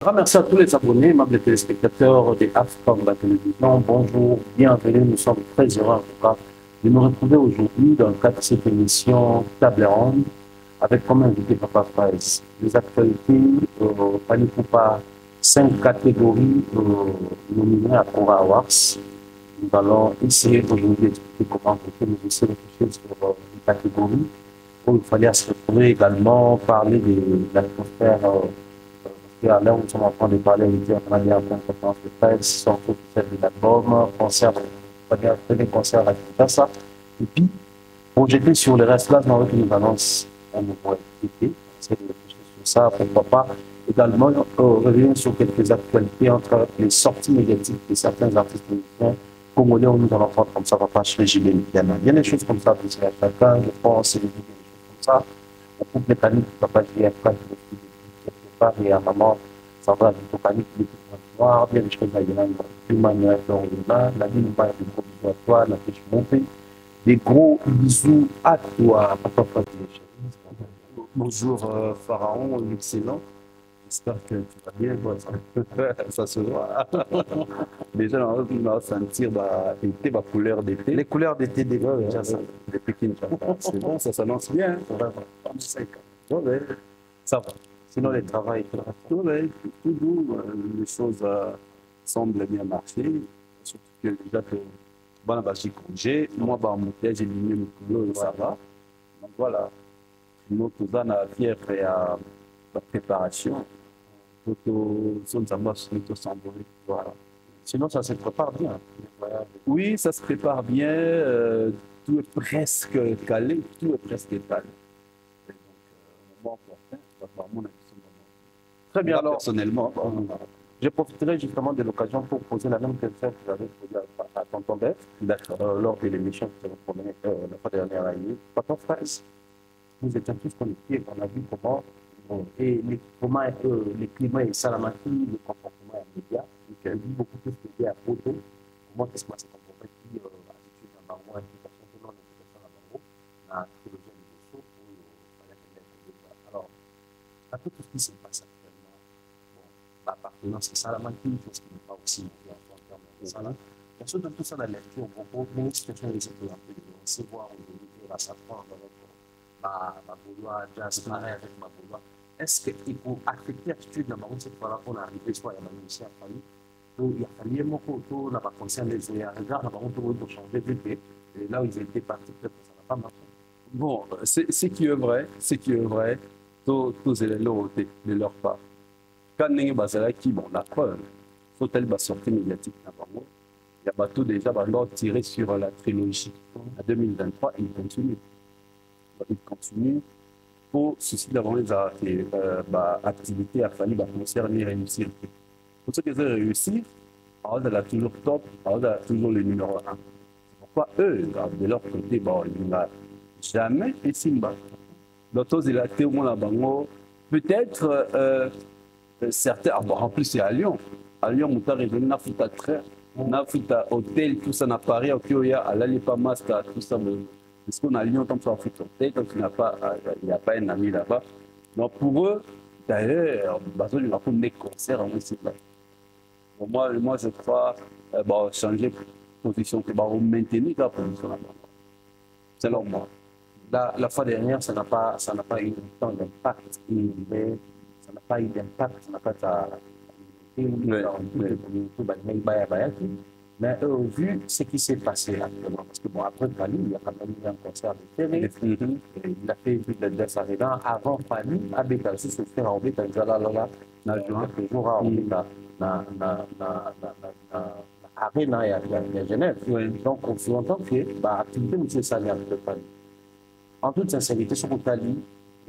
Grand merci à tous les abonnés, aimables téléspectateurs des AFCOM de la télévision. Bonjour, bienvenue. Nous sommes très heureux en tout cas de nous retrouver aujourd'hui dans le cadre de cette émission Table Ronde avec comme invité Papa Fraise. Les actualités, Pani Poupa, 5 catégories nominées à Cora Awards. Nous allons essayer aujourd'hui d'expliquer comment nous aussi réfléchir sur les catégories. Il fallait se retrouver également, parler de l'atmosphère. À l'heure où nous sommes en train de parler, on a bien fait une conférence de presse, sortie officielle de l'album, concert, on va dire concert à Kinshasa. Et puis, projeter sur le reste, là, nous avons une annonce un nouveau invité. C'est de réfléchir sur ça, pourquoi pas. Également, revenir sur quelques actualités entre les sorties médiatiques de certains artistes musiciens congolais où nous allons prendre comme ça, papa, chez Gilles. Il y a des choses comme ça, à chacun, je pense, c'est des choses comme ça. Au groupe mécanique, papa, j'ai un et à maman, ça va être panique, les noir, bien les choses à Emmanuel, la ligne de gros bisous à toi, la pêche montée. Des gros bisous à toi, papa. Bonjour Pharaon, excellent. J'espère que tu vas bien, ça se voit. Déjà, on va sentir la couleur d'été. Les couleurs d'été des Pékin. C'est bon, ça s'annonce bien. Ça va. Sinon, les travails, toujours, les choses semblent bien marcher. Surtout que déjà, j'ai congé. Moi, j'ai mis le ça va. Donc voilà, nous, tout ça, on a fier et à la préparation. Voilà. Sinon, ça se prépare bien. Oui, ça se prépare bien. Tout est presque calé. Tout est presque calé. Donc, au moment opportun, très bien, alors, personnellement, je profiterai justement de l'occasion pour poser la même question que j'avais posée à Tonton Beth lors de l'émission que vous prenez la fois dernière année. Papa Fraise, nous étions tous connectés, on a vu comment les climats et Salamati, le comportement immédiat, donc il y a beaucoup plus de à photo, comment est-ce que ça se comporte, qui attitude dans Bango, implication de l'implication dans Bango, la théologie de Bosso, alors, à tout ce qui se passe appartenance à Salamati, parce qu'il n'est pas aussi en termes de Salam. Bien sûr, dans tout ça, la lecture, on peut une situation de recevoir aujourd'hui à sa part avec Baboulois, Jazz, avec Baboulois. Est-ce qu'il faut affecter l'attitude de Maroc cette fois-là pour arriver soit à la ici à Paris? Il y a fallu un mot n'a pas conscient des regards, pour changer de paix. Et là où ils étaient partis, peut-être que ça n'a pas marché. Bon, ce qui est vrai, tous les lots de leur part. Quand on a bon, la preuve, faut-elle sortie médiatique d'abord. Il y a tout déjà tiré sur la trilogie. En 2023, il continue. Il continue pour ceci d'avoir les activités à fallu concerner réussir. Pour ceux qui ont réussi, on a toujours top, on a toujours le numéro 1. Pourquoi eux, de leur côté, ils n'ont jamais fait Simba. D'autres, ils ont été au moins à Bango. Peut-être. Certains, en plus c'est à Lyon. À Lyon, on a revenu à Fouta train, on a Fouta hôtel, tout ça, on a Paris, il y a à l'Alipa Master, tout ça. Parce qu'on a à Lyon, tant que ça Fouta hôtel, tant qu'il n'y a pas un ami là-bas. Donc pour eux, d'ailleurs, il va faire des concerts en municipal. Pour moi, je crois changer de position, maintenir la position là-bas. Selon moi. La fois dernière, ça n'a pas eu tant d'impact, mais ça n'a pas eu d'impact, ça n'a pas mais vu ce qui s'est passé actuellement, parce que bon, après Paris, il y a quand même eu un concert de télé, il a fait plus de 200 ans avant Paris, à Bétal, si c'est fait en Bétal, il y a quelques jours à Arena et à Genève. Donc, on s'entend que l'activité de M. Salian de Paris. En toute sincérité, ce que dit,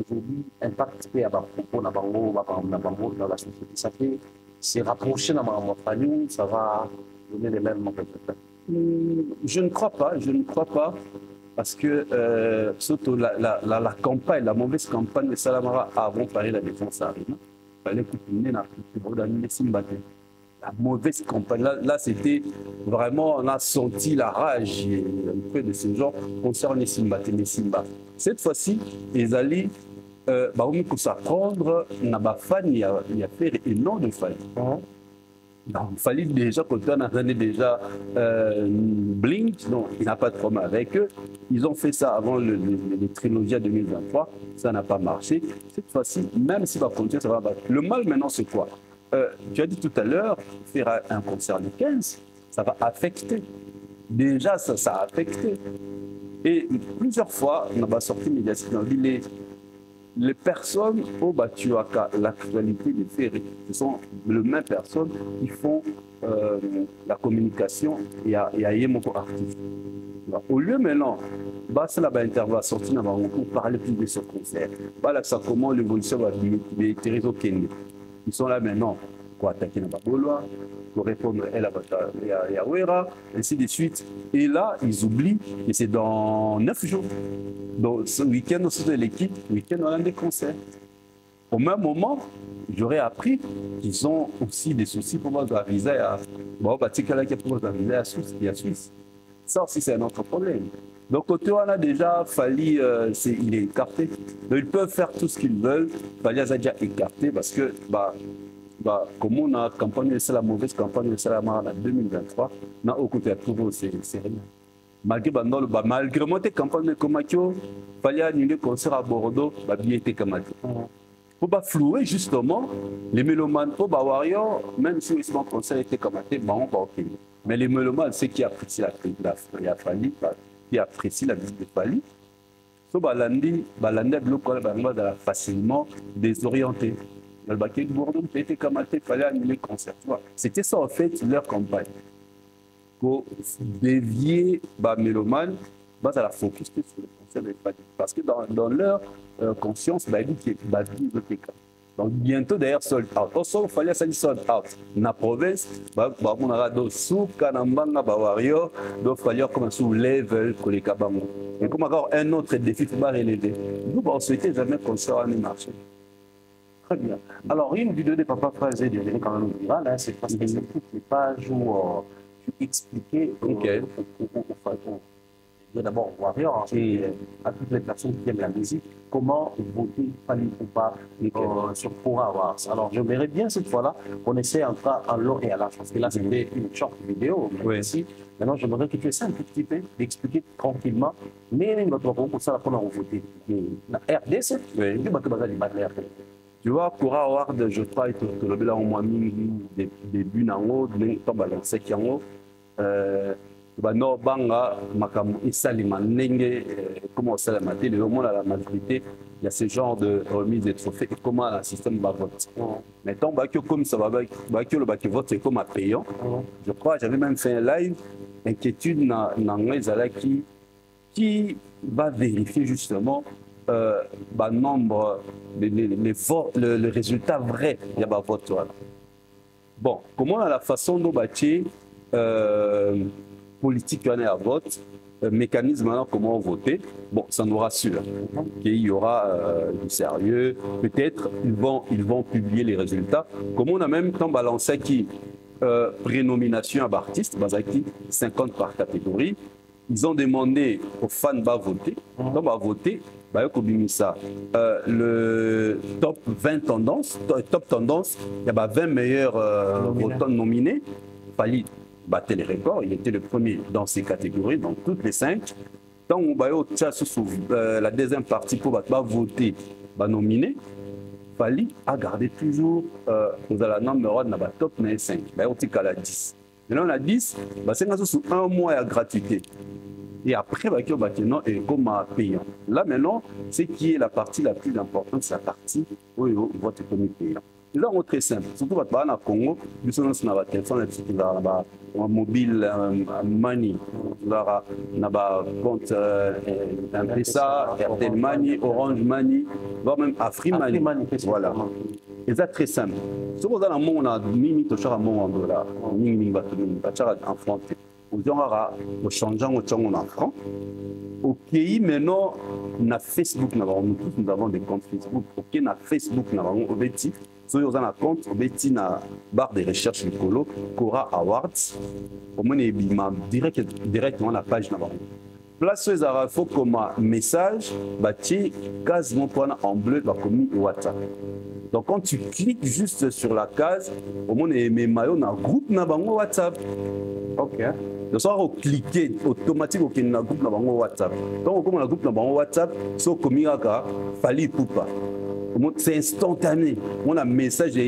aujourd'hui, impact à propos dans la société, ça fait se rapprocher dans ma famille, ça va donner les mêmes résultats. Je ne crois pas, parce que surtout la campagne, la mauvaise campagne de Salamara avant Paris la défense arrive. Il fallait couper la mauvaise campagne. Là c'était vraiment, on a senti la rage auprès de ces gens concernant les Simba. Cette fois-ci, ils allaient bah on peut s'apprendre na ba fan il y a faire et non de fan. Donc, il fallait déjà, quand on a donné déjà Blink, donc il n'a pas de problème avec eux. Ils ont fait ça avant les trilogies 2023, ça n'a pas marché. Cette fois-ci, même si va continuer, ça va battre. Le mal maintenant, c'est quoi? Tu as dit tout à l'heure, faire un concert le 15, ça va affecter. Déjà, ça a affecté. Et plusieurs fois, on a sorti médiatique, on a dit les personnes au battu à l'actualité des faits, ce sont les mêmes personnes qui font la communication et à Yemoko artiste. Au lieu maintenant, c'est là intervention sortir pour parler plus de ce concert. Voilà ça comment l'évolution va des Thérèse Kenya. Ils sont là maintenant pour attaquer la Baboloa, pour répondre à Yawera, ainsi de suite. Et là, ils oublient que c'est dans 9 jours. Donc ce week-end, aussi de l'équipe, week-end, on a des concerts. Au même moment, j'aurais appris qu'ils ont aussi des soucis pour moi de visa à Suisse. Ça aussi, c'est un autre problème. Donc, côté, on a déjà fallu, il est écarté. Donc, ils peuvent faire tout ce qu'ils veulent. Fali a déjà écarté parce que, comme on a campagne, c'est la mauvaise campagne, c'est la marre en 2023, on a au côté à trouver, c'est rien. Malgré moi, tes campagnes comme Akio, il fallait annuler le concert à Bordeaux, billet était comme Akio. Pour pas flouer justement les mélomanes, pour Warrior, même si le concert était comme Akio, on va ok. Mais les mélomanes, c'est qui apprécient qui apprécient la visite de Fali. So balandi bloqué facilement désorienté. Le baquet de Bordeaux était comme Akio, il fallait annuler le concert. C'était ça en fait leur campagne. Pour dévier les mélomanes, à la focus sur le concert de Fali. Parce que dans leur conscience, ils disent que donc bientôt d'ailleurs sold out. Aussi, il fallait ça sold out. Dans la province, on a sous Kanambanga, Bawario, donc il fallait comme sous level que les Kabango. Et comme encore un autre défi qui va relever. Nous, on souhaitait jamais qu'on soit en marché. Très bien. Alors, une vidéo de Papa Fraise est devenue quand même virale, hein, c'est parce que c'est toutes les pages où tu expliquais d'abord Warrior et à toutes les personnes qui aiment la musique comment voter Fali ou pas sur Pora Awards. Alors j'aimerais bien cette fois-là qu'on essaie en long et à large parce que là c'était une short vidéo. Mais ici, maintenant j'aimerais que tu essaies un petit peu d'expliquer tranquillement mais notre propos pour ça qu'on a voté. La RDC, tu vois, Pora Awards, je crois, que le là au moins début n'ango, temps balancé qui en haut. No banga makamu isalima ndenge comment ça la maté le moment la majorité il y a ce genre de remise de trophées et comment le système va voter. Maintenant comme ça va le vote c'est comme un payant. Je crois j'avais même fait un live inquiétude qui va vérifier justement nombre le résultat vrai il y a vote. Bon comment la façon dont bâtir politique à vote, mécanisme alors comment voter, bon, ça nous rassure qu'il y aura du sérieux. Peut-être ils vont publier les résultats. Comme on a même temps balancé qui prénomination à artiste, 50 par catégorie. Ils ont demandé aux fans de voter. Donc, va voter. Le top 20 tendances, top tendance, il y a 20 meilleurs votants nominés. Fali battait les records, il était le premier dans ces catégories, dans toutes les 5. Tant on va la deuxième partie pour voter, nominé, Fali a gardé toujours la numéro dans la top 5, on a 10. Maintenant on a 10, c'est sous un mois à gratuité. Et après, et comme payant. Là maintenant, c'est qui est la partie la plus importante, c'est la partie où il vote comme payant. Là, on est très simple. Surtout quand on est au Congo, nous avons un téléphone mobile, money, on a compte M-Pesa, Airtel Money, Orange Money, voire même Afrimoney. Voilà. Et c'est très simple. Si vous avez un monde, on a mini, tu as un monde en dollars, en francs. Au changeant en francs. Au pays maintenant, on a Facebook, nous avons des comptes Facebook. Ok, on a Facebook, nous avons objectif. Si vous avez un compte, objectif na barre de recherche Nicolo, Cora Awards. Au moins, directement la page nous avons. place où il faut comme un message, quasiment en bleu, comme WhatsApp. Donc quand tu cliques juste sur la case, au moins on a un groupe dans WhatsApp. Ok. Donc ça va cliquer automatiquement dans un groupe dans WhatsApp. Donc comme on a un groupe dans WhatsApp, so comme il fallait poupa. C'est instantané. On a un message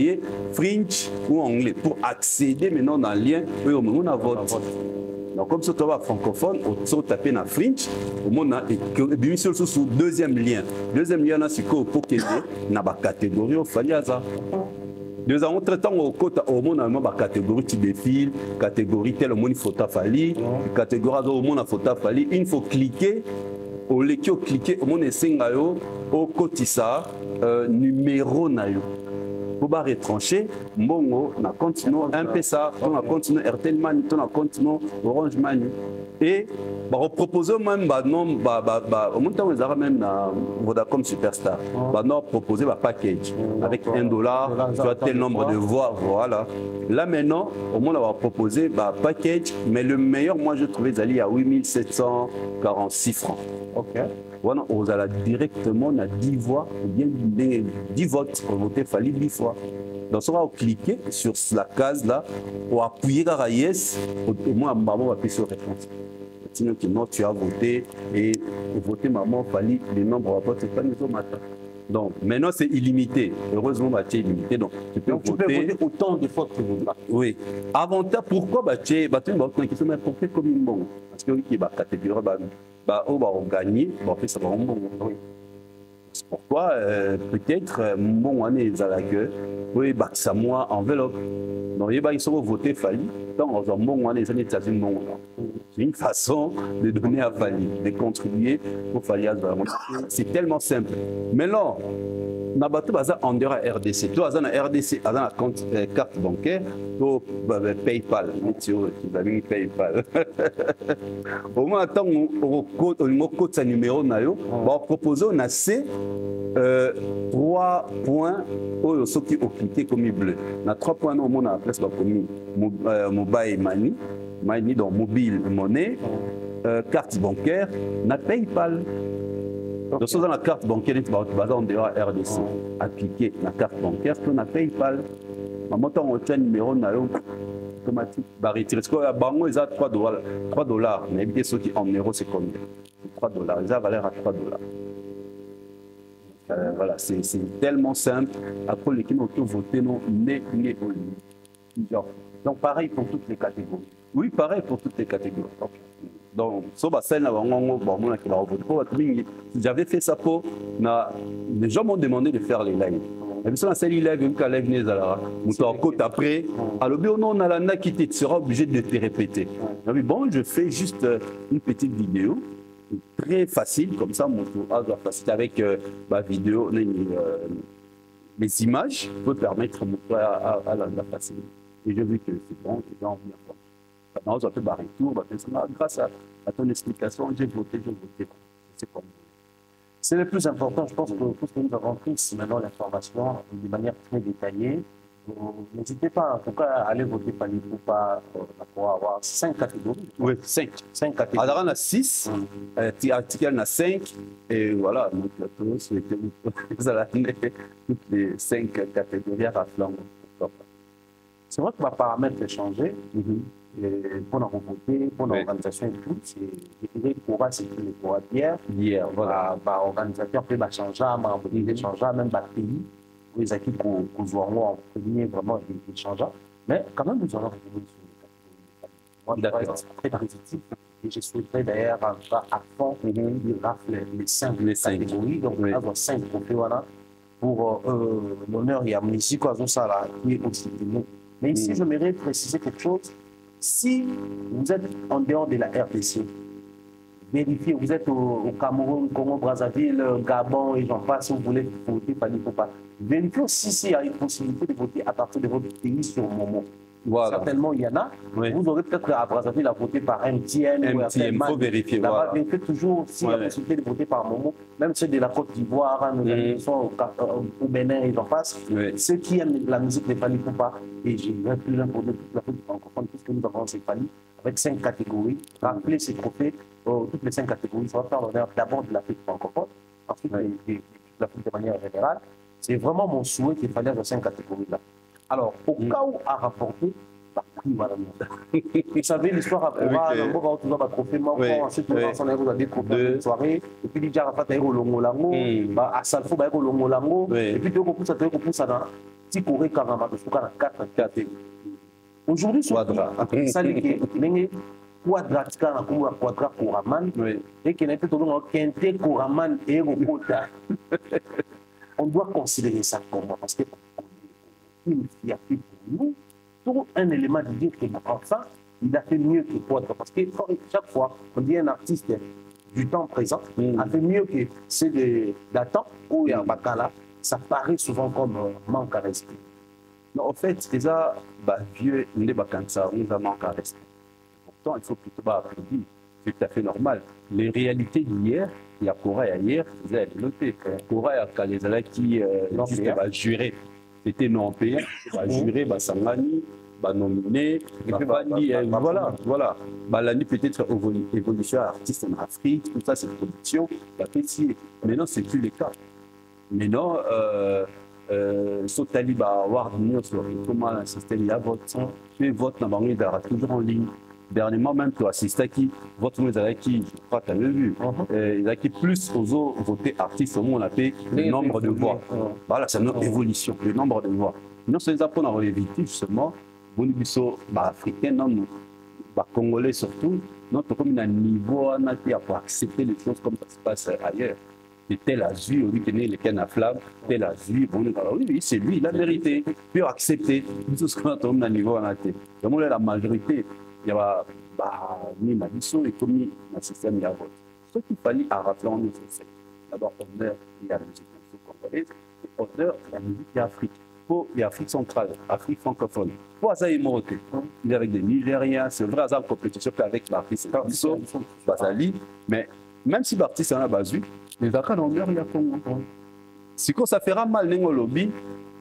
French ou anglais pour accéder maintenant dans le lien. On a vote. Donc, comme ça, tu vas francophone, tu vas taper dans French, on a le deuxième lien. Deuxième lien, c'est pour qu'il y ait une catégorie au Faliaza. Nous avons traité au côté au monde dans la catégorie type de fil, catégorie tel au monde photo fali, catégorie au monde photo fali. Il faut cliquer, au lecture cliquer au monde singayo au côté ça numéro nayo. Pour pas retrancher, bon, on a continué un peu ça, on a continué Airtel Money, on a continué Orange Money. Et on propose même, non, au moment où on a même Vodacom Superstar, on a proposé un package avec $1, tu as tel nombre de voix, voilà. Là maintenant, au moment où on a proposé un package, mais le meilleur, moi je trouvais, il y a 8746 francs. Ok. Voilà, on a directement 10 voix, ou bien 10 votes pour voter, il fallait 10 fois. Donc, on va cliquer sur la case là, pour appuyer sur yes, au moins maman va appuyer sur réponse. Sinon, non, tu as voté et voter maman, il fallait le nombre de votes, c'est pas nous matin. Donc, maintenant c'est illimité. Heureusement, c'est illimité. Donc, tu peux voter autant de fois que tu veux. Oui. Avantage, pourquoi tu as une question, mais pourquoi comme une bonne? Parce que y a catégorie, on va gagner, on fait ça va bon. C'est pourquoi peut-être mon année que oui ça moi enveloppe. Donc ils sont votés Fali. Donc mon année c'est une façon de donner à Fali, de contribuer pour Fali. C'est tellement simple. Mais là, na bato baza en dehors RDC. Toi dans RDC, dans la compte carte bancaire, to PayPal, tu vas PayPal. Au moins attends au code sa numéro na yo, va proposer on a C 3 points au ceux qui ont cliqué comme bleu. Na 3 points non on a presque comme mobile money donc mobile monnaie, carte bancaire, na PayPal. Donc, dans la carte bancaire, tu vas en dehors RDC, appliquer la carte bancaire, tu as PayPal. Maman, tu as un numéro automatique. Parce que bango, ils ont $3. Mais évitez ceux qui en euros, c'est combien? $3. Ils ont valeur à $3. Voilà, c'est tellement simple. Après, les qui ont voté, non, donc, pareil pour toutes les catégories. Oui, pareil pour toutes les catégories. Okay. Donc, j'avais fait ça pour. Les gens m'ont demandé de faire les lives. Et puis, c'est live, après, alors, on a la qui tu seras obligé de te répéter. Bon, je fais juste une petite vidéo, très facile, comme ça, mon tour va facile avec ma vidéo, les images, peut permettre à la facilité. Et j'ai vu que c'est bon, je vais en venir. Maintenant, on a fait barrer tout, grâce à ton explication, j'ai voté. C'est comme c'est le plus important, je pense que tout ce que nous avons tous maintenant l'information de manière très détaillée. N'hésitez pas en tout cas à aller voter par les groupes pour avoir 5 catégories. Oui, 5 catégories. Alors on a 6, article on a 5, et voilà, donc tous vous allez toutes les 5 catégories à flanc. C'est vrai que ma paramètre est changé. Pour la remontée, pour l'organisation et tout, c'est pour c'est le pour hier, voilà, organisateur peut changer, changer même pays, les équipes qu'on voit en premier vraiment des changements, mais quand même nous allons revenir sur les catégories. Moi, je suis très positif et je souhaiterais d'ailleurs à fond les 5 catégories, donc avoir 5 trophées voilà pour l'honneur et amnésie quoi ça là qui est aussi. Mais ici, je voudrais préciser quelque chose. Si vous êtes en dehors de la RDC, vérifiez, vous êtes au Cameroun, Congo, Brazzaville, Gabon et j'en passe, si vous voulez voter, pas du tout pas. Vérifiez aussi s'il y a une possibilité de voter à partir de votre pays sur Momo. Voilà. Certainement, il y en a. Oui. Vous aurez peut-être à Brazzaville à voter par MTN. Il faut vérifier. Là-bas, vérifiez toujours s'il y a possibilité de voter par Momo. Même ceux de la Côte d'Ivoire, nous sont au Bénin et j'en passe. Ceux qui aiment la musique de Fally Poupa, et j'ai plus loin pour toute l'Afrique francophone, puisque nous avons ces Fally, avec 5 catégories, rappeler ces trophées, toutes les 5 catégories, ça va faire l'honneur d'abord de l'Afrique francophone, ensuite de l'Afrique de manière générale. C'est vraiment mon souhait qu'il fallait dans 5 catégories-là. Alors, au cas où à rapporter, vous savez, l'histoire a toujours un trophée, ensuite on a des trophées de soirée, et puis déjà Rafat a eu au Longolango, à Salfo a eu au Longolango, et puis ça a eu dans Tikoré Karama, de Soukana 4 catégories. Aujourd'hui, ça n'est quadratika na kumwa quadra Koraman, et qui n'est pas tout le monde Kente Koraman et Rokota. On doit considérer ça comme moi, parce que il a fait pour nous un élément de dire que enfin, il a fait mieux que Quadra. Parce que chaque fois, on dit un artiste du temps présent a fait mieux que ceux d'attente où il y a un Bakala, ça paraît souvent comme manque à respect. Non, en fait, déjà, vieux, on est bakansa, on a manque à respect. Pourtant, il faut plutôt applaudir. C'est tout à fait normal. Les réalités d'hier, il y a Corée hier, vous avez noté. Corée, quand les Alaki va jurer, c'était non payant, va jurer, Sangani, nominé, voilà. L'année peut-être évolution artiste en Afrique, tout ça, c'est production, maintenant, c'est plus le cas. Maintenant, sur Taliba, avoir comment un système, il y a vote, puis vote dans le toujours en ligne. Dernièrement, même toi, c'est ça qui vote, vous avez qui, je crois que tu avais vu, il a qui plus aux autres votés artistes, on appelle le nombre de voix. Voilà, c'est notre évolution, le nombre de voix. Nous, c'est ça qu'on a évité justement, nous sommes africains, nous, congolais surtout, notre comme un niveau pour accepter les choses comme ça se passe ailleurs. Et tel azur, lui qui est le canne à flamme, tel azur, oui, c'est lui, la vérité, puis accepter tout ce qu'on a à niveau en athée. Donc, la majorité, il y a mis ma mission et commis un système de vote. Ce qu'il fallait à rappeler en nous, c'est d'abord honneur de la musique congolaise et honneur de la musique d'Afrique. Pour l'Afrique centrale, Afrique francophone. Pour Azaï Moroté, il est avec des Nigériens, c'est vrai, Azaï en compétition avec l'artiste Bazali, mais même si l'artiste en a basu, les vacances d'honneur, il y a Congo. Si ça fera mal, les lobby,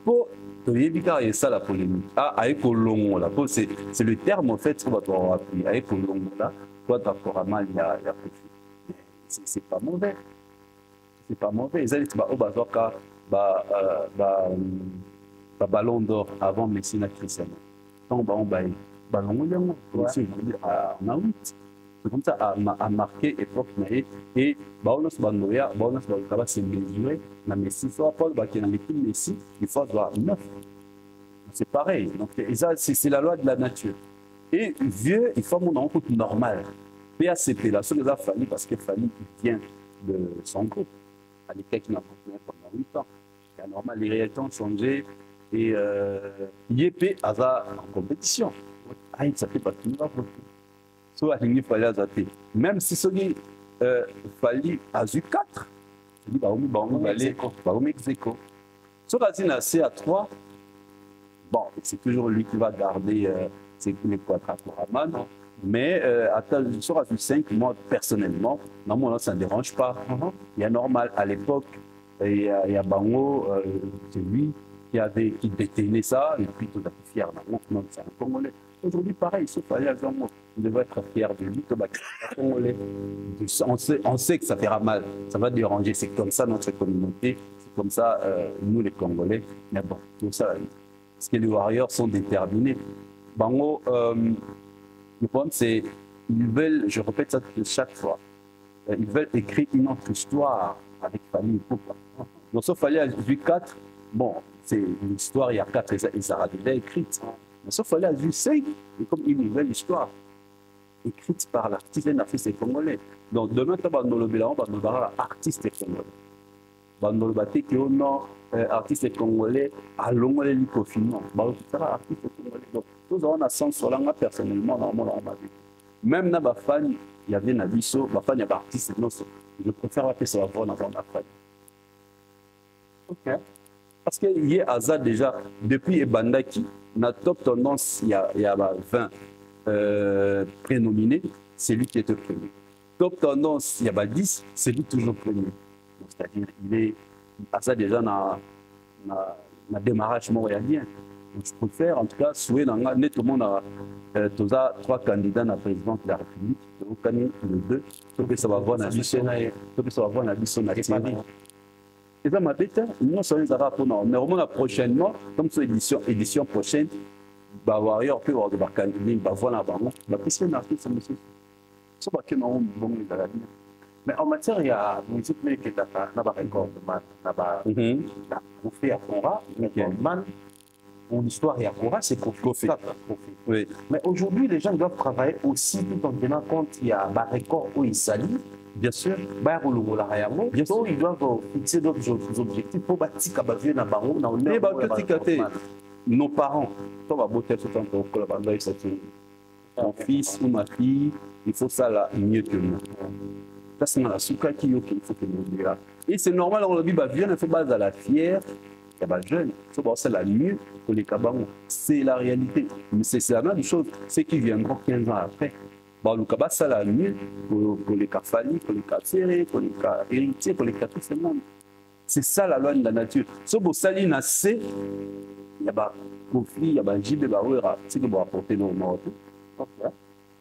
pour et ça la polémique. Avec Olongo, c'est le terme en fait qu'on va pouvoir appuyer. Avec Olongo, là, toi, d'accord, mal, il y a c'est pas mauvais. C'est pas mauvais. Ils allaient au Bazoka, ballon d'or avant Messina Cristiano. Quand on va ballon d'or, on a 8. C'est comme ça, a marqué époque, et Baonos Bandoya, Baonos Bandoya, c'est mesuré, mais Messi, soit Paul, qui est dans l'équipe Messi, il faut avoir 9. C'est pareil. Donc, c'est la loi de la nature. Et vieux, il faut mon rencontre normale. PACP, la seule chose Fali, parce que Fali vient de son groupe. À l'époque, il a continué pendant 8 ans. C'est normal, les réalités ont changé. Et IEP a en compétition. Ça fait pas tout le monde. Soit il fallait azapter. Même si celui fallait azu 4, il va au Mexico. Soit Azina C à 3, bon, c'est toujours lui qui va garder les quadras pour Raman. Mais sur Azu 5, moi personnellement, normalement ça ne dérange pas. Il y a normal à l'époque, il y a Bango, c'est lui qui détenait ça, et puis tout à fait fier. Non, c'est un Congolais. Aujourd'hui, pareil, il fallait à Zango. On devrait être fier de lui, Congolais. On sait que ça fera mal, ça va déranger. C'est comme ça notre communauté, c'est comme ça nous les Congolais. Mais bon, tout ça, parce que les Warriors sont déterminés. Bango, le problème, c'est qu'ils veulent, je répète ça chaque fois, ils veulent écrire une autre histoire avec famille Poupa. Donc, sauf fallait à 4, bon, c'est une histoire, il y a 4, ils sera déjà écrite. Mais sauf fallait à 5, c'est comme une nouvelle histoire écrite par l'artiste d'un artiste congolais. Donc, demain, tu vas nous le bilan, on va artiste congolais. On va nous le artiste congolais à l'ongolais du confinement. On va artiste congolais. Donc, tout ça, on a sens sur l'angle personnellement dans mon vie. Même dans ma famille, il y avait un abisso, ma famille, il y a artiste, je préfère appeler ça avant ma famille. Ok. Parce qu'il y a Azad déjà, depuis Ebandaki, la top tendance, il y a 20 prénominés, c'est lui qui est le premier. Top tendance, il y a 10, c'est lui toujours premier. C'est-à-dire qu'il est Azad déjà dans le démarrage montréalien. je préfère en tout cas souhaiter tout le monde a trois candidats à la présidence de la République. Donc, les deux, que ça va voir la mission, que ça va voir la mission nationale. Et ça m'a dit, nous sommes en rapport, mais au moins prochainement, comme c'est édition prochaine, bah warrior peut avoir des candidat, bah voilà, bah non, bah qu'est-ce qu'on a fait ça monsieur? Ça va que non bon dans la vie. Mais en matière il y a musique mais qui n'a pas record de man, n'a pas pour faire Kora, man. Pour l'histoire et à Kora, c'est Kofi. Oui. Mais aujourd'hui, les gens doivent travailler aussi tout en tenant compte qu'il y a un record où ils s'allient. Bien sûr. Bien sûr, ils doivent fixer d'autres objectifs pour bâtir la barreau. Nos parents, mon fils ou ma fille, il faut ça là mieux que nous. Ça, c'est la souka qui faut que nous disions. Et c'est normal, on le dit, bien, il faut pas à la fière. Il y a des jeunes, c'est la mieux que les cabans. C'est la réalité. Mais c'est la même chose. C'est qui viendront 15 ans après. Bon, le cabas, c'est la mieux pour les cas fallis, pour les cas serrés, pour les cas héritiers, pour les cas tout ce monde. C'est ça la loi de la nature. Si vous salez nassé, il y a des conflits, il y a des gibes, c'est que vous apportez nos morts.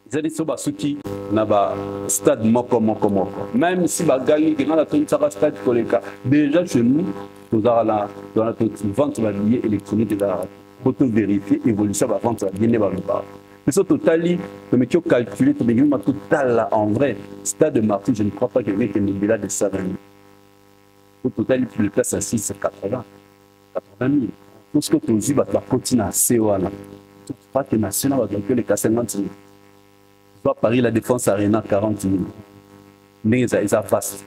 C'est ce qui n'a pas stade moko. Même si vous gagnez un stade collectif, déjà chez nous, nous avons la vente de billets électroniques pour vérifier l'évolution de la vente de billets. Mais ce total, comme tu as calculé, tu as total en vrai, stade de Martin, je ne crois pas qu'il y ait une billet de 120 000. Au total, il place à 6, 80 000. Tout ce que tu as dit, tu vas continuer à COA. Tu ne crois que national va donner les 50 000. Paris, la défense arena 40 000. Mais ils face.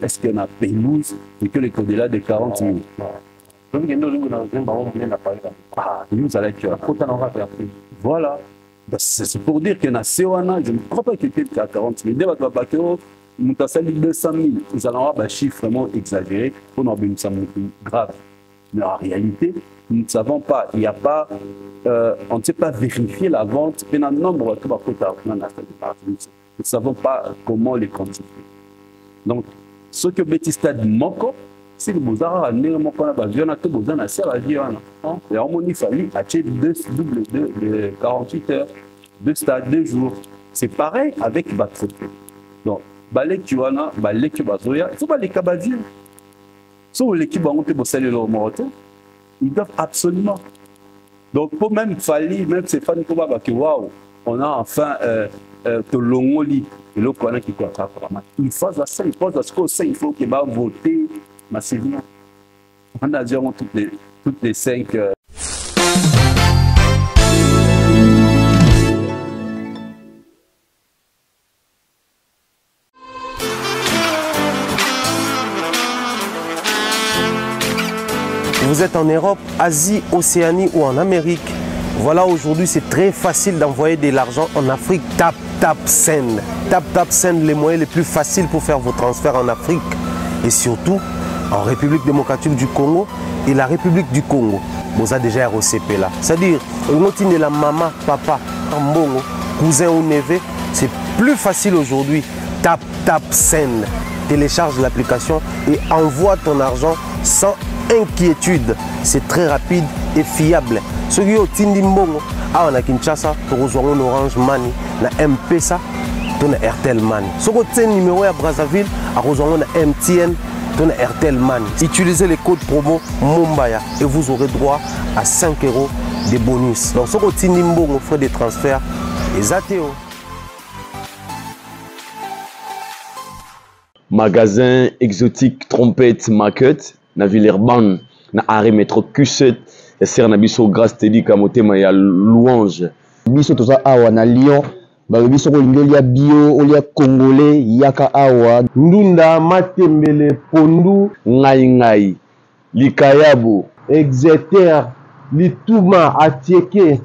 Est-ce qu'il y a une pelouse et que les codés de 40 000? Voilà. C'est pour dire qu'il y a un COANA, je ne crois pas qu'il y ait 40 000. Dès que nous avons 200 000, nous allons avoir un chiffre vraiment exagéré pour nous faire grave. Mais en réalité, nous ne savons pas, il n'y a pas, on ne sait pas vérifier la vente, mais dans le nombre de nous ne savons pas comment les quantifier. Donc, ce que Bétistade Moko, c'est que vous avez un Moko, vous avez et on il fallait acheter double de 48 heures, 2 stades, 2 jours. C'est pareil avec votre. Donc, balek tu as, balek tu vas il faut pas les cabadir. Si l'équipe a monté pour saluer le mortel, ils doivent absolument. Donc, pour même Fali, même ces fans qui vont dire waouh, on a enfin de l'ongoli et le Kona qui doit faire pour la match. Il faut ça, il faut ça, il faut qu'il va voter massivement. On a dit toutes les 5. Vous êtes en Europe, Asie, Océanie ou en Amérique. Voilà, aujourd'hui, c'est très facile d'envoyer de l'argent en Afrique. Tap Send. Tap Send, les moyens les plus faciles pour faire vos transferts en Afrique. Et surtout, en République démocratique du Congo et la République du Congo. Vous avez déjà ROCP là. C'est-à-dire, on de la maman, papa, mbongo, cousin ou neveu. C'est plus facile aujourd'hui. Tap Send. Télécharge l'application et envoie ton argent sans inquiétude. C'est très rapide et fiable. Ceux qui ont Tindi Mbongo, à Kinshasa, tu reçois un Orange Money, na M-Pesa, tu as Airtel Money. Ceux qui ont un numéro à Brazzaville, à reçoit un MTN, tu as Airtel Money. Utilisez les codes promo Mumbaya et vous aurez droit à 5 € de bonus. Donc, ceux qui ont Tindi Mbongo, frais de transfert, et Zateo. Magasin exotique Trompette Market na Villeurbanne na arrêt métro Q7 et ser na biso grâce teli kamotema ya louange biso toza awa na Lyon ba biso ko lingolia bio olia congolais yaka awa ndunda matembele pondu ngai likayabo exeter lituma atieke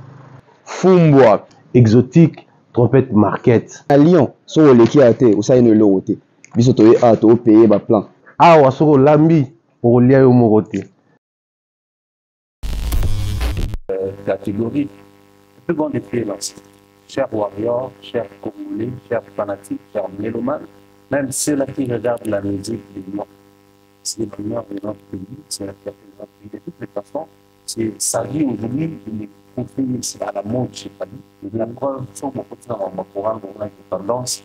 fumbwa exotique Trompette Market à Lyon so leki ate osayene lowote biso toye a to payer ba plan awa so lambi pour lia yo morote catégorie plus grande excellence. Chers warriors, chers congolais, chers fanatiques, chers mélomanes, même ceux-là qui regardent la musique du monde. C'est le bonheur de notre pays, c'est la fierté de notre pays. De toutes les façons, sa vie aujourd'hui, il est confiné à la mode chez Fali. La preuve, si on continue dans mon programme, on a une tendance,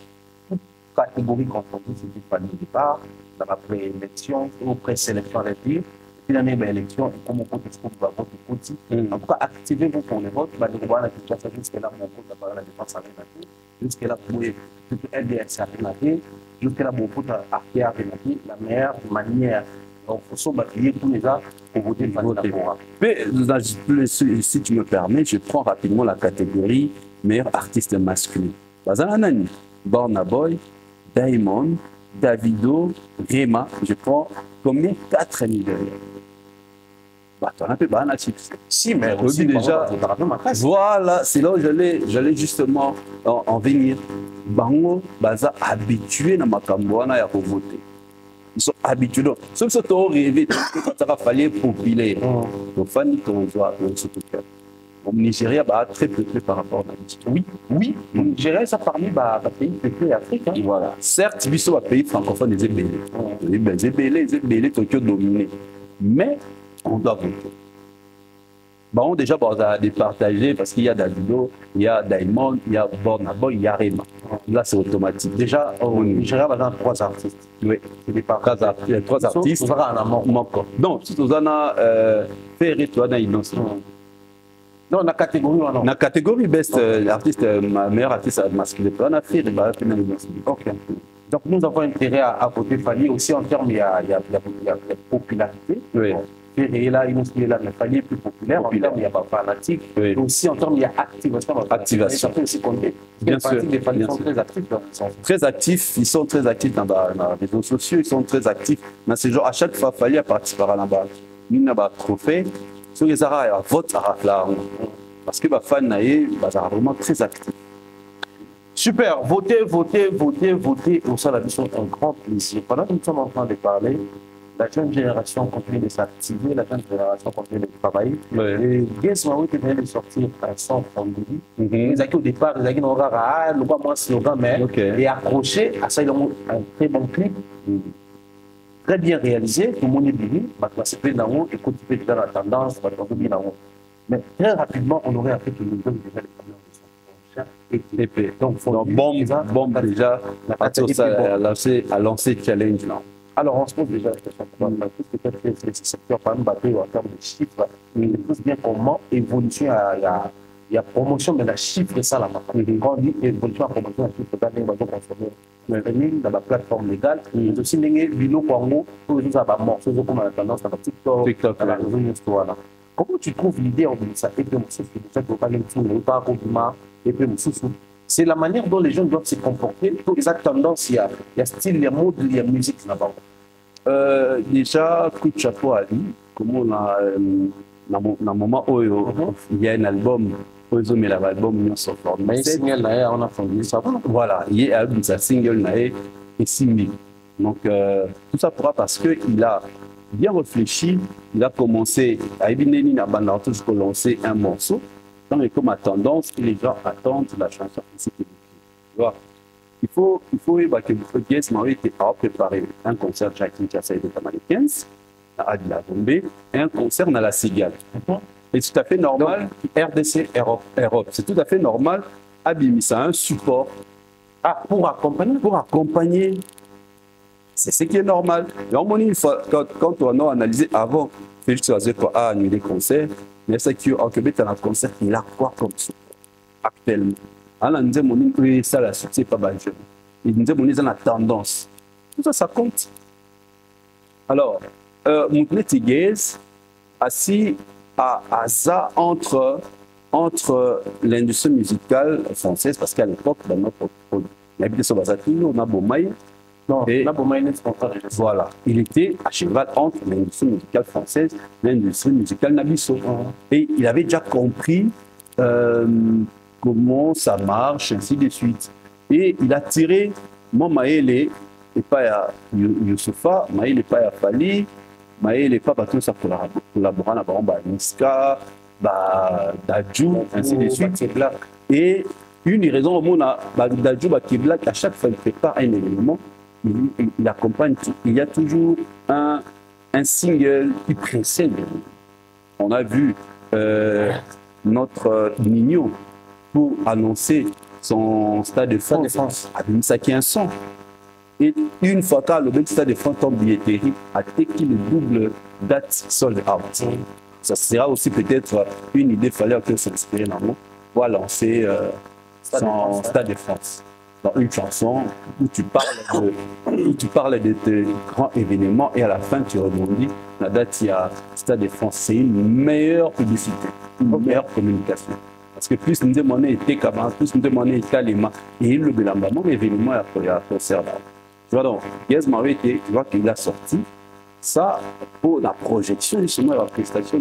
toute catégorie confondue, c'est du Fali au départ, dans la préélection, ou présélection à l'intérieur. Puis l'année de l'élection, et comme on peut trouver votre petit, en tout cas, activez-vous pour les votes, bah, le roi a déjà fait jusqu'à là, mon vote, la défense à l'intérieur, jusqu'à là, pour LDS à l'intérieur, jusqu'à là, mon vote à Pierre à l'intérieur, la meilleure manière. Donc, il faut bâtir tous les gens pour voter pour mais si tu me permets, je prends rapidement la catégorie meilleur artiste masculin. Bazanani, Burna Boy, Diamond, Davido, Rema, je prends combien 4 millions. Bah, tu en as fait un chips. Si, mais aussi déjà, voilà, c'est là où j'allais justement en venir. Bango, baza habitué dans ma camboana à voter. Ils sont habitués. Sauf que tu as rêvé, quand ça va falloir populaire. Donc, Fanny, ton doigt, surtout que. Au Nigeria, bah, très peuplé par rapport à l'Afrique. Oui, au Nigeria, ça parmi les pays peuplés africains. Voilà. Certes, ils sont un pays francophone, ils sont belés, Tokyo dominé. Mais, on doit voter. Bon, déjà, on a départagé parce qu'il y a Davido, il y a Diamond, il y a Burna Boy, il y a Rema. Là, c'est automatique. Déjà, au Nigeria, on a 3 artistes. Oui, il y a 3 artistes. On a un amant. Non, si on a Ferré, tu as un innocent. Non, la catégorie, la catégorie best artiste, meilleur artiste masculin. On a Ferré, il y a un innocent. Ok. Donc, nous avons intérêt à voter Fali aussi en termes de popularité. Oui. Et là, il là, mais Fali est plus populaire. En termes, il n'y a pas fanatique. Oui. Aussi, en termes, il y a activation. Activation. Ça peut aussi compter. Bien sûr. Les Fali sont très actifs. Très actifs. Ils sont très actifs dans les réseaux sociaux. Ils sont très actifs. Dans ce genre, à chaque fois, Fali a participé à un trophée. Sur les arrêts, il vote à la parce que les fans sont vraiment très actifs. Super. Votez. Au sein de la mission, un grand plaisir. Pendant que nous sommes en train de parler, la jeune génération continue de s'activer, la jeune génération continue de travailler. Et Guess Maui qui vient de sortir un son fondé. Les acquis au départ, les acquis n'ont pas moins slogan, mais et accroché à ça, ils ont un très bon clip, très bien réalisé. Tout le monde est bien, c'est plein d'en haut, écoute, tu peux dans la tendance, on va bien en haut. Mais très rapidement, on aurait appris que nous donne déjà les premiers et donc, bombe déjà, a lancé challenge. Non. Alors, on se pose déjà la question, tout ce que tu as fait, c'est secteur par exemple, en termes de chiffres, mais plus bien comment évolution, il y a promotion, mais la chiffre, ça là. Quand on dit évolution, promotion, la chiffre, c'est on va consommer dans la plateforme légale, mais aussi, les vidéos Congo, pour les autres, morceaux, comme la tendance, dans TikTok, à la réseau News. Comment tu trouves l'idée en ça et puis c'est la manière dont les gens doivent se comporter. Pour les tendances, il y a style, il y a mode, il y a musique là-bas. Déjà, coup de chapeau à lui. Comment on a, dans le moment où il y a un album, où ils ont mis l'album, ils sont formés. Mais single là, on a formé ça. Voilà, il y a un single là et signé. Donc, tout ça pourra parce qu'il a bien réfléchi, il a commencé à lancer un morceau. Dans les comme à tendance, et les gens attendent la chanson. Il faut que Guess Maui était préparé un concert Jack Kinshasa et des Américains à Adila Bombe et un concert dans la Cigale. Et c'est tout à fait normal, donc, RDC Europe. C'est tout à fait normal, Abimisa un support pour accompagner. C'est ce qui est normal. Quand on a analysé avant, Félix Oazeko a annulé des concerts, mais c'est qu'en Québec, dans un concert, il a quoi comme support actuellement? Alors, on dit que ça, la suite, c'est pas mal. Il dit que c'est la tendance. Tout ça, ça compte. Alors, Moukle Tiguez, assis à ça entre l'industrie musicale française, parce qu'à l'époque, dans notre il habitait sur Bazati, on a Bomaï. Non, et voilà, il était à cheval entre l'industrie musicale française et l'industrie musicale Nabiso. Et il avait déjà compris comment ça marche, ainsi de suite. Et il a tiré mon Maële et pas à Youssoufa, Maële et pas à Fali, Maële et pas à tout ça collaborant à Niska, Dadjou, ainsi de suite. Et une des raisons au monde, Dadjou qui est black, à chaque fois qu'il prépare un événement, il accompagne, il y a toujours un single qui précède. On a vu notre Nino pour annoncer son Stade de France à Bimisa qui est un son. Et une fois que le Stade de France en billetterie a été le double date sold out. Ça sera aussi peut-être une idée, il fallait que s'inspirer dans nous pour lancer son Stade de France. Dans une chanson où tu parles de tes grands événements et à la fin tu rebondis. La date, il y a Stade de France. C'est une meilleure publicité, une meilleure communication. Parce que plus nous demandons était Kaba, plus nous demandons était Lema, et le Belambama, l'événement est à concert là. Tu vois donc, Yes Marie, tu vois qu'il a sorti ça pour la projection, justement, la prestation.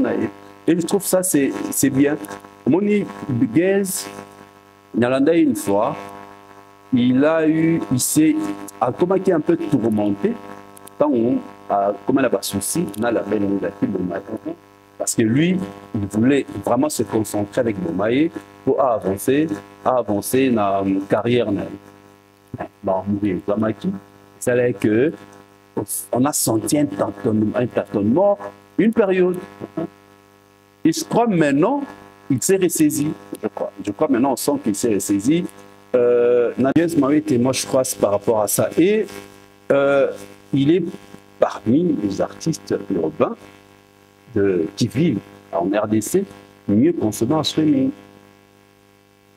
Et je trouve ça, c'est bien. Moni Guez, Nalanda, une fois, il s'est comment qui est un peu tourmenté, tant comme il a pas souci, on a la belle négative de Maïe. Parce que lui, il voulait vraiment se concentrer avec Bomaye pour avancer dans la carrière. Bon, c'est-à-dire que on a senti un tâtonnement, une période. Et je crois maintenant, il s'est ressaisi. Je crois maintenant, on sent qu'il s'est ressaisi. Nadia Marie était moi, je crois, par rapport à ça. Et il est parmi les artistes urbains qui vivent en RDC mieux consommer en streaming.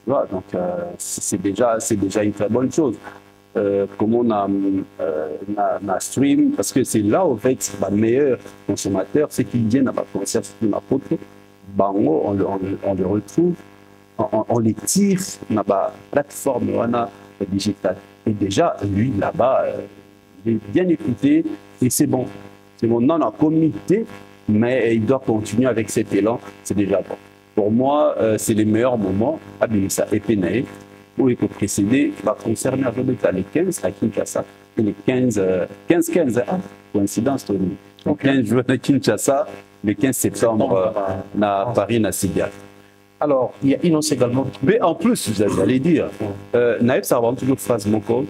Voilà, donc c'est déjà une très bonne chose. Comme on a stream, parce que c'est là en fait le meilleur consommateur, c'est qu'ils viennent à ma concert sur ma photo, bango, on le retrouve, on les tire dans la plateforme digitale. Et déjà, lui là-bas, il est bien écouté et c'est bon. C'est bon, non, on a comité, mais il doit continuer avec cet élan, c'est déjà bon. Pour moi, c'est les meilleurs moments à Bimisa et Penae, où il faut précéder, va concerner les 15 à Kinshasa et les 15, coïncidence, les 15 jours à Kinshasa, le 15 septembre à Paris, à Sigal. Alors, il y a Inos également. Mais en plus, j'allais dire, Naïf, ça va toujours phrase mon code.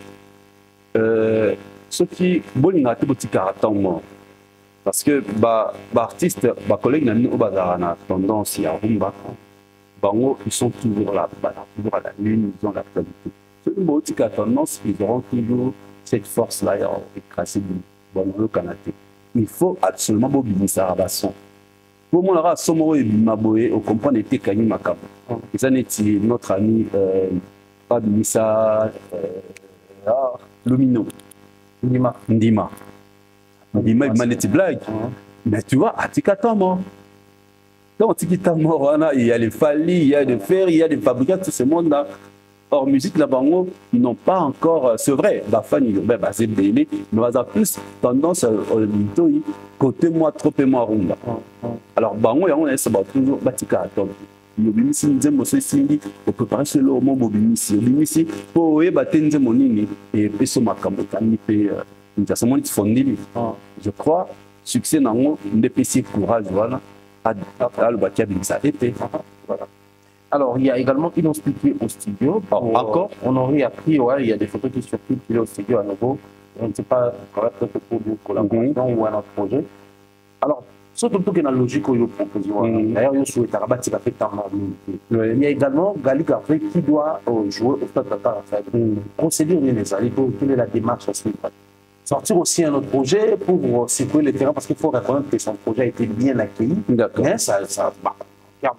Ce qui, bon, il y a un petit caractère mort. Parce que, artiste, collègue, n'a tendance à rumba. Ils sont toujours là, toujours à la lune, ils ont l'actualité. Ceux qui ont tendance, ils auront toujours cette force-là à écraser du bon canapé. Il faut absolument mobiliser ça à basson. Pour moi, là, Somo et Bimaboé, on comprend les Tekani Makabo. Ils en étaient notre ami Abimisa Lumino. Ndima, il m'a dit blague. Mais tu vois, à Tikatamo. Donc, Tikatamo, il y a les Fali, il y a des Fer, il y a des fabricants, tout ce monde-là. Or, musique là-bas, ils n'ont pas encore. C'est vrai, la fan, c'est belé, mais ils ont plus tendance à côté moi, trop et moi, rumba. Alors, bango, on est toujours Tikatamo. Yobimisi nzembo sesindi opréparer celo mo bobimisi po e batenze monini et peso makambo tani pe nzasa moni fondili. Je crois succès nango ndepesi courage voilà à le batia bimisa été. Voilà. Alors, il y a également Inos expliqué au studio. Encore on aurait appris, ouais, il y a des photos qui circulent qu'il est au studio à nouveau. On ne sait pas peut-être pour une collaboration ou un autre projet. Alors, surtout que dans la logique où il propose. D'ailleurs, il y a également Gali Gafré qui doit jouer au Stade Qatar. Procédure quelle est la démarche à suivre? Sortir aussi un autre projet pour secouer le terrain parce qu'il faut reconnaître que son projet a été bien accueilli. Mais ça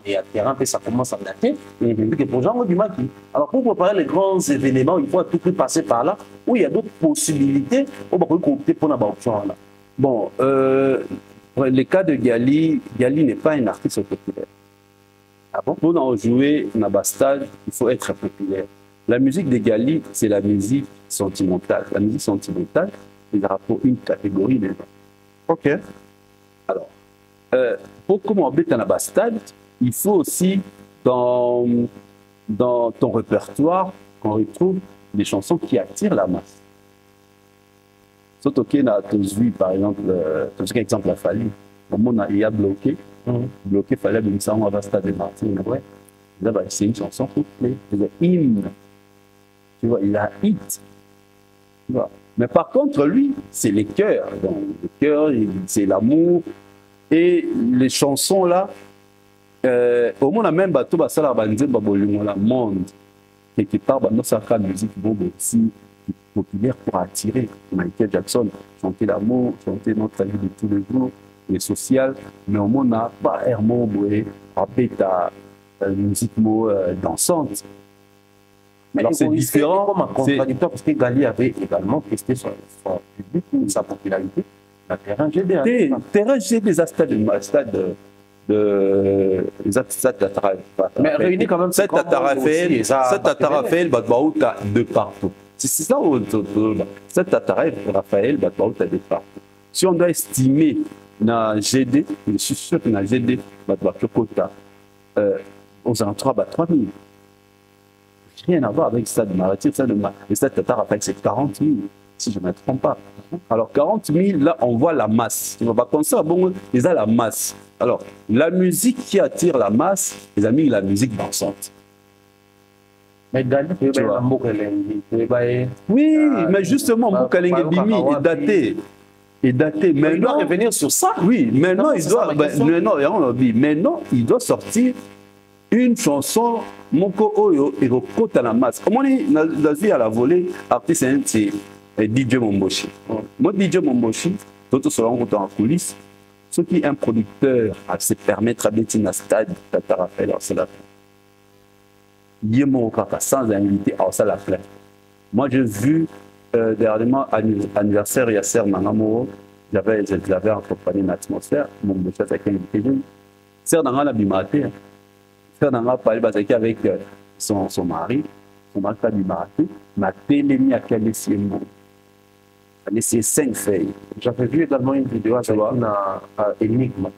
il y a terrain, ça commence à dater. Et puis les projets ont du mal. Alors pour préparer les grands événements, il faut à tout prix passer par là où il y a d'autres possibilités. On va opter pour la option là. Bon, le cas de Gali n'est pas un artiste populaire. Ah bon? Pour en jouer dans le stade, il faut être populaire. La musique de Gali, c'est la musique sentimentale. La musique sentimentale, il y a pour une catégorie de gens. Ok. Alors, pour comment on habite dans le stade, il faut aussi, dans ton répertoire, qu'on retrouve des chansons qui attirent la masse. Surtout qu'il y a par exemple, la Fali. Il y a bloqué. Bloqué, il fallait que ça on va stade de Martin. C'est une chanson qui plaît. C'est un hymne. Tu vois, il a hit. Tu vois. Mais par contre, lui, c'est les cœurs. Donc, le cœur, c'est l'amour. Et les chansons là, au moins, même bateau, ça la monde. Quelque part, dans sa musique aussi populaire pour attirer. Michael Jackson, chanter l'amour, chanter notre vie de tous les jours, les sociales, mais au moins, on n'a pas vraiment rappelé ta musique dansante. Mais alors c'est différent. Comme un contradicteur, parce que Gali avait également testé son public, sa popularité. La terrain GD. Terrain GD, des stades mais réunis quand même. C'est Tata Raphaël, Batbaouta de partout. C'est ça, c'est Tata Raphaël, Batbaouta de partout. Si on doit estimer na GD, je suis sûr que na GD, Batbaouta, aux alentours de 3 000. Rien à voir avec le stade maritime. Le stade Tata Raphaël, c'est 40 000, si je ne me trompe pas. Alors 40 000, là, on voit la masse. On va pas comme ça, bon, ils ont la masse. Alors, la musique qui attire la masse, les amis, la musique dansante. Mais Gali, oui, mais justement, Mboukalenge Bimi est daté. Est daté. Mais il doit revenir sur ça. Oui, maintenant, maintenant, il doit sortir une chanson Moko Oyo et Rokota la masse. Comme on dit, dans à la volée, artiste, c'est DJ Momboshi. Moi, DJ Momboshi, d'autres se rencontrent en coulisses. Ce qui est un producteur à se permettre à mettre un stade, Tata Raphaël, c'est la sans invité, ça la plaît. Moi, j'ai vu dernièrement anniversaire Yasser Mangamoro, j'avais accompagné une atmosphère, mon monsieur avec un invité. C'est dans la bimaté. C'est dans la parlé avec son mari a bimaté, m'a télémis à quel siembo. C'est 5 feuilles. J'avais vu également une vidéo avec Enigma.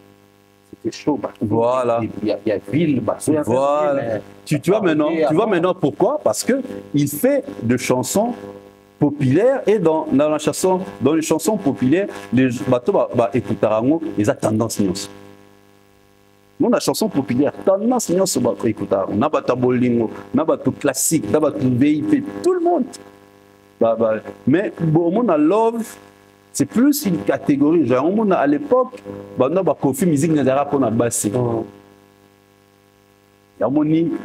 C'était chaud. Voilà. Il y a ville. Voilà. Tu vois maintenant pourquoi? Parce qu'il fait de chansons populaires et dans les chansons populaires, les bateaux écoutent ils ont tendance. Nous, la chanson populaire, tendance à écouter. On a battu bolingo, on a battu classique, on a battu VIP, tout le monde. Mais bon, on a love, c'est plus une catégorie. Genre, on a à l'époque, on a Kofi musique n'était pour la basse.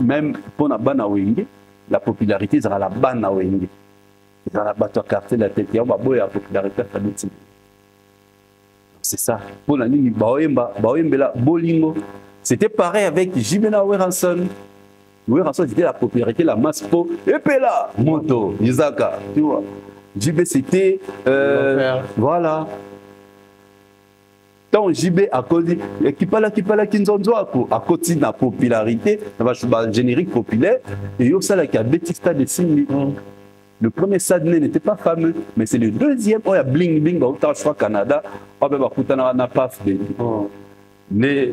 Même pour la bana wenge, la popularité sera la bana wenge. Ils ont la battu à carte la tête. Il y a la popularité à c'est ça. Pour la ligne, bolingo. C'était pareil avec Jimena Weranson. Weranson, c'était la popularité, la masse pour Epela, Moto, Isaka, tu vois. JB, c'était. Voilà. Tant JB a cause qui parle à côté de la popularité, le générique populaire, et il y a ça qui a Bétista de Simi. Le premier stade n'était pas fameux, mais c'est le deuxième. Oh, il y a Bling Bling, au Canada. Oh, ben, n'a pas fait. Mais.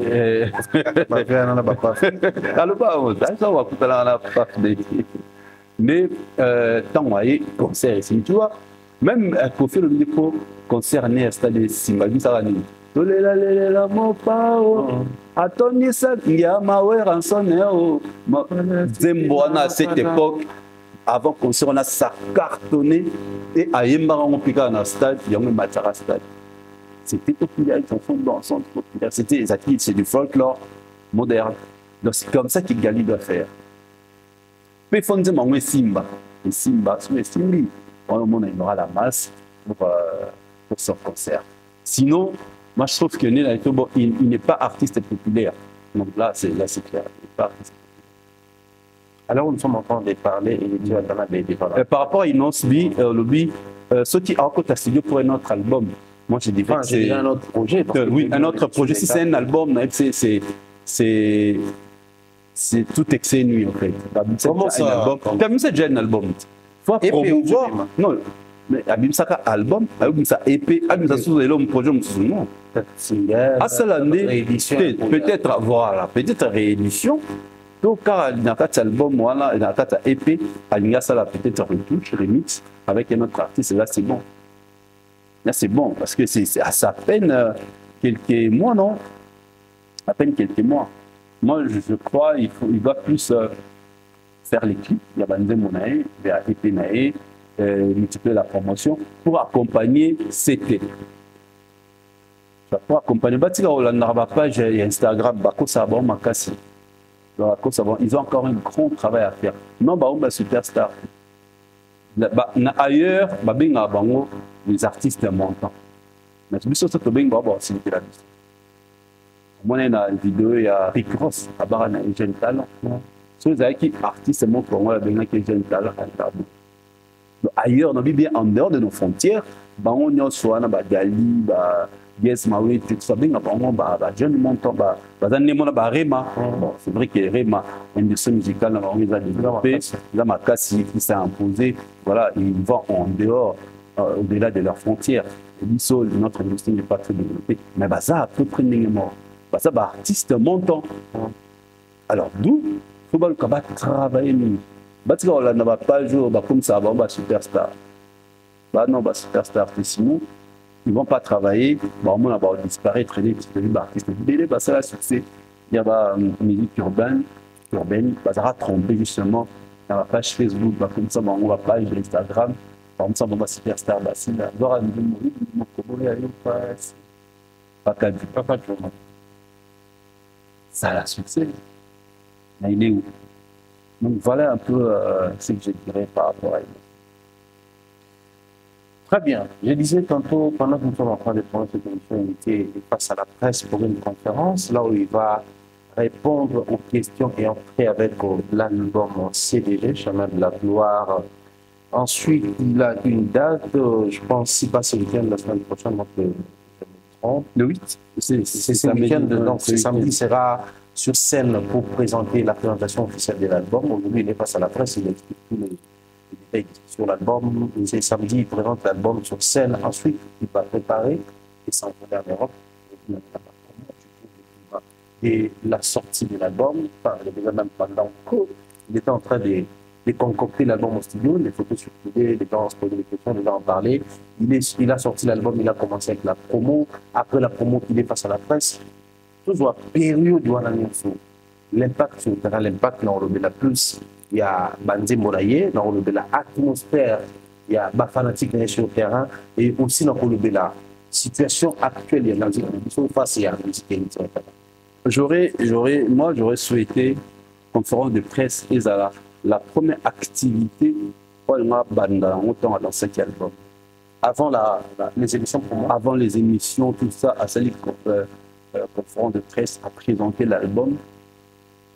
Mais, tant que concert ici, tu vois, même Kofi le micro concerné à stade de Simbabi, ça va dire. Tolela mo pao atoni sa ngama weranson Zemboana à cette époque avant concert on a ça cartonné et à Yembara on pique dans stade il y a un Matara stade c'était populaire ils font dansant populaire c'était c'est du folklore moderne donc c'est comme ça que Gali doit faire mais faut dire moi Simba et Simba sur Simbi on il aura la masse pour son concert sinon moi, je trouve que il n'est pas artiste populaire. Donc là, c'est clair. Il n'est pas artiste populaire. Alors, nous sommes en train de parler et tu vas dans la par rapport à Inosbi, ce qui a encore studio pour un autre album. Moi, je dirais que c'est un autre projet. Oui, un autre projet. Si c'est un album, c'est tout excès nuit, en fait. Comment ça? Comme c'est déjà un album. Il faut promouvoir. Non. Mais Abimsaka album, Abimsa EP, Abimsa sous l'homme projet non. Peut-être voilà, peut-être réédition. Donc car dans cet album voilà, dans cet EP, Abimsa là peut-être retouche, remix avec un autre artiste là c'est bon. Là c'est bon parce que c'est à peine quelques mois non. À peine quelques mois. Moi je crois il va plus faire les clips, il y a bandé monae, vers EP nae. Multiplier la promotion pour accompagner CT. pour accompagner. La page Instagram, ils ont encore un grand travail à faire. Non, superstar. Ailleurs, les artistes montants. Mais tu sais, c'est bien, c'est la liste. Moi, il y a une vidéo, il y a Rick Ross, à Barana, un jeune talent. Si vous avez qui artiste montre pour moi, il y a un jeune talent. Ailleurs, on a bien en dehors de nos frontières, on a soit Dali, Yes, Maui, tout ça, bien, jeune montant, Rema. C'est vrai que Rema, l'industrie musicale, on a développé, là, ma casse, qui s'est imposé, voilà, ils vont en dehors, au-delà de leurs frontières. Notre industrie n'est pas très développée, mais ça, à peu près, ça, artiste montant. Alors, d'où il faut travailler. On n'a pas jour comme ça, superstar. Non, superstar, sinon, ils ne vont pas travailler, on va disparaître, artiste. C'est la succès. Il y a une musique urbaine, ça va tromper justement dans la page Facebook, comme ça, on va page Instagram, comme ça, on va superstar. Voir un pas ça a la succès. Mais il est où? Donc voilà un peu ce que je dirais par rapport à lui. Très bien. Je disais tantôt, pendant que nous sommes en train de prendre cette émission, il était face à la presse pour une conférence, là où il va répondre aux questions et entrer avec l'album CDG, Chemin de la Gloire. Ensuite, il a une date, je pense, si pas ce week-end, la semaine prochaine, donc le 8. C'est ce week-end, donc ce samedi sera sur scène pour présenter la présentation officielle de l'album. Aujourd'hui, il est face à la presse, il explique tous les détails sur l'album. C'est samedi, il présente l'album sur scène. Ensuite, il va préparer et s'envoler en Europe. Et la sortie de l'album, enfin, déjà même pendant qu'il était en train de concocter l'album au studio, les photos circulaient, les gens se posaient des questions, les gens en parlaient. Il a sorti l'album, il a commencé avec la promo. Après la promo, il est face à la presse. Toujours période où on a l'impact sur le terrain, l'impact dans le plus, il y a Bandé Moraye, dans l'atmosphère, il y a Bafanatique sur le terrain, et aussi dans la situation actuelle, il y a la musique face à la musique. Moi, j'aurais souhaité, conférence de presse, et la première activité pour moi, autant dans cet album. Avant les émissions, pour moi. Avant les émissions, tout ça, à celle conférence de presse à présenter l'album.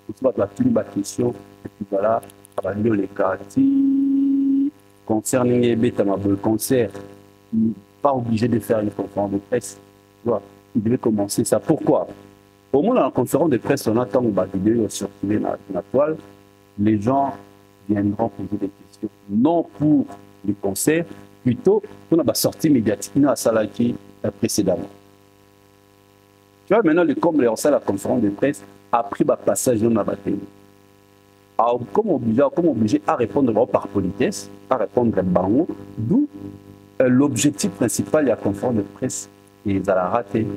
Tout ça, la question, et puis voilà, ça va dire les quartiers, concert, concert, pas obligé de faire une conférence de presse. Il devait commencer ça. Pourquoi? Au moins, dans la conférence de presse, on attend une vidéo circuler dans la toile. Les gens viendront poser des questions. Non pour les concerts, plutôt pour la sortie médiatique à Salaki précédemment. Tu vois, maintenant, comme les la conférence de presse, après le passage dans la bataille. Alors, comme obligé à répondre par politesse, à répondre bango, d'où l'objectif principal de la conférence de presse est à la rater.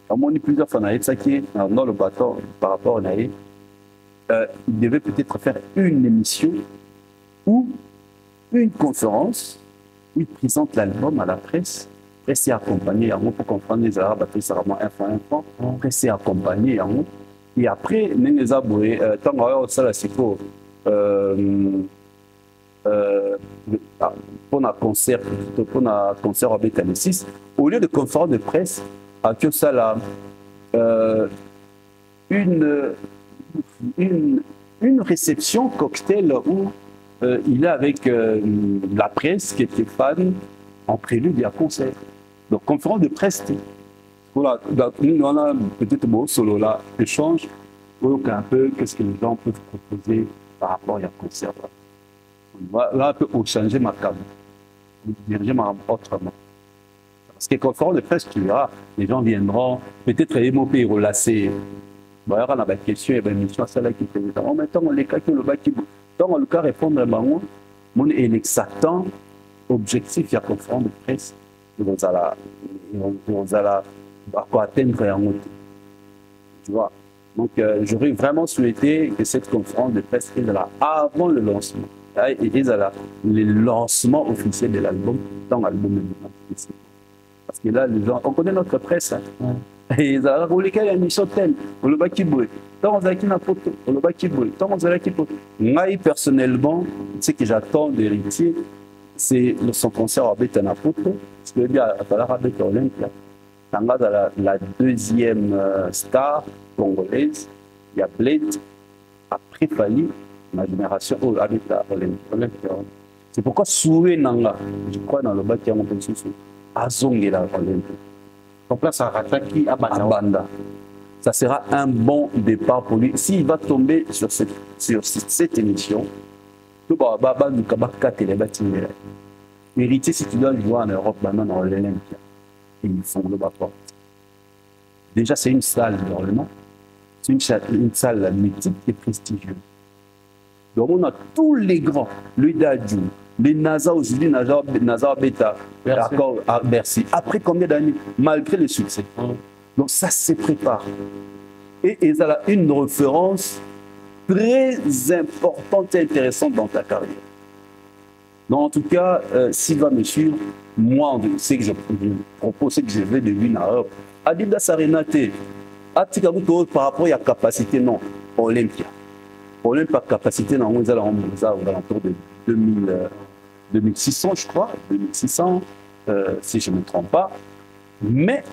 On a plusieurs fois dans le bateau par rapport à Naïe. Il devait peut-être faire une émission ou une conférence où il présente l'album à la presse. Presse est accompagné, pour comprendre les Arabes, après ça vraiment info. Presse est accompagné, et après, les Arabes, tant qu'on a ça, c'est pour un concert, au B6, au lieu de conférence de presse, à que ça là, une réception cocktail où il est avec la presse qui était fan en prélude et à concert. Donc, conférence de presse, voilà, nous on a peut-être beau solo là, échange, un peu qu'est-ce que les gens peuvent proposer par rapport à un concert. Là, on peut changer ma cam, diriger autrement. Parce que conférence de presse, tu verras, les gens viendront, peut-être émopés, relâchés. Il y aura des questions et des missions à celle qui fait des temps. Mais tant qu'on les cas qui le bâti, tant on le cas répondre à mon exactement objectif, il y a conférence de presse. Vous allez atteindre un autre. Tu vois. Donc, j'aurais vraiment souhaité que cette conférence de presse est là avant le lancement. Et le lancement officiel de l'album dans l'album. Parce que là, les gens, on connaît notre presse. Hein. Et ils ont roulé qu'il y a une mission telle, on le bat qui brûle. Tant on a qui n'a photo, on le bat qui brûle. Tant on a qui photo. Moi, personnellement, ce que j'attends d'héritier, c'est son concert à Bétanapoto. Parce que bien, à la Rabeta Olympia, la deuxième star congolaise, il y a Blade, après Fali, ma génération, à Olympia. C'est pourquoi Soué Nanga, je crois dans le bas qui a monté sous Azongela Olympia. Donc là, ça rattaque à Banda. Ça sera un bon départ pour lui. S'il va tomber sur cette émission, tout va nous quatre les bâtiments. Héritier, si tu dois le voir en Europe, maintenant dans l'Olympia, ils font le bas. Déjà, c'est une salle normalement. C'est une salle mythique et prestigieuse. Donc, on a tous les grands, le Dadju, les NASA aujourd'hui, NASA Beta, d'accord, à Bercy. Après combien d'années, malgré le succès. Donc, ça se prépare. Et ils ont une référence très importante et intéressante dans ta carrière. Donc, en tout cas, s'il va me suivre, moi, ce que je propose, c'est que je vais de lui en Europe. Adidas Arena, par rapport à la capacité, non, Olympia. Olympia, capacité, non, on est aux alentours de 2600, je crois, 2600, si je ne me trompe pas. Mais,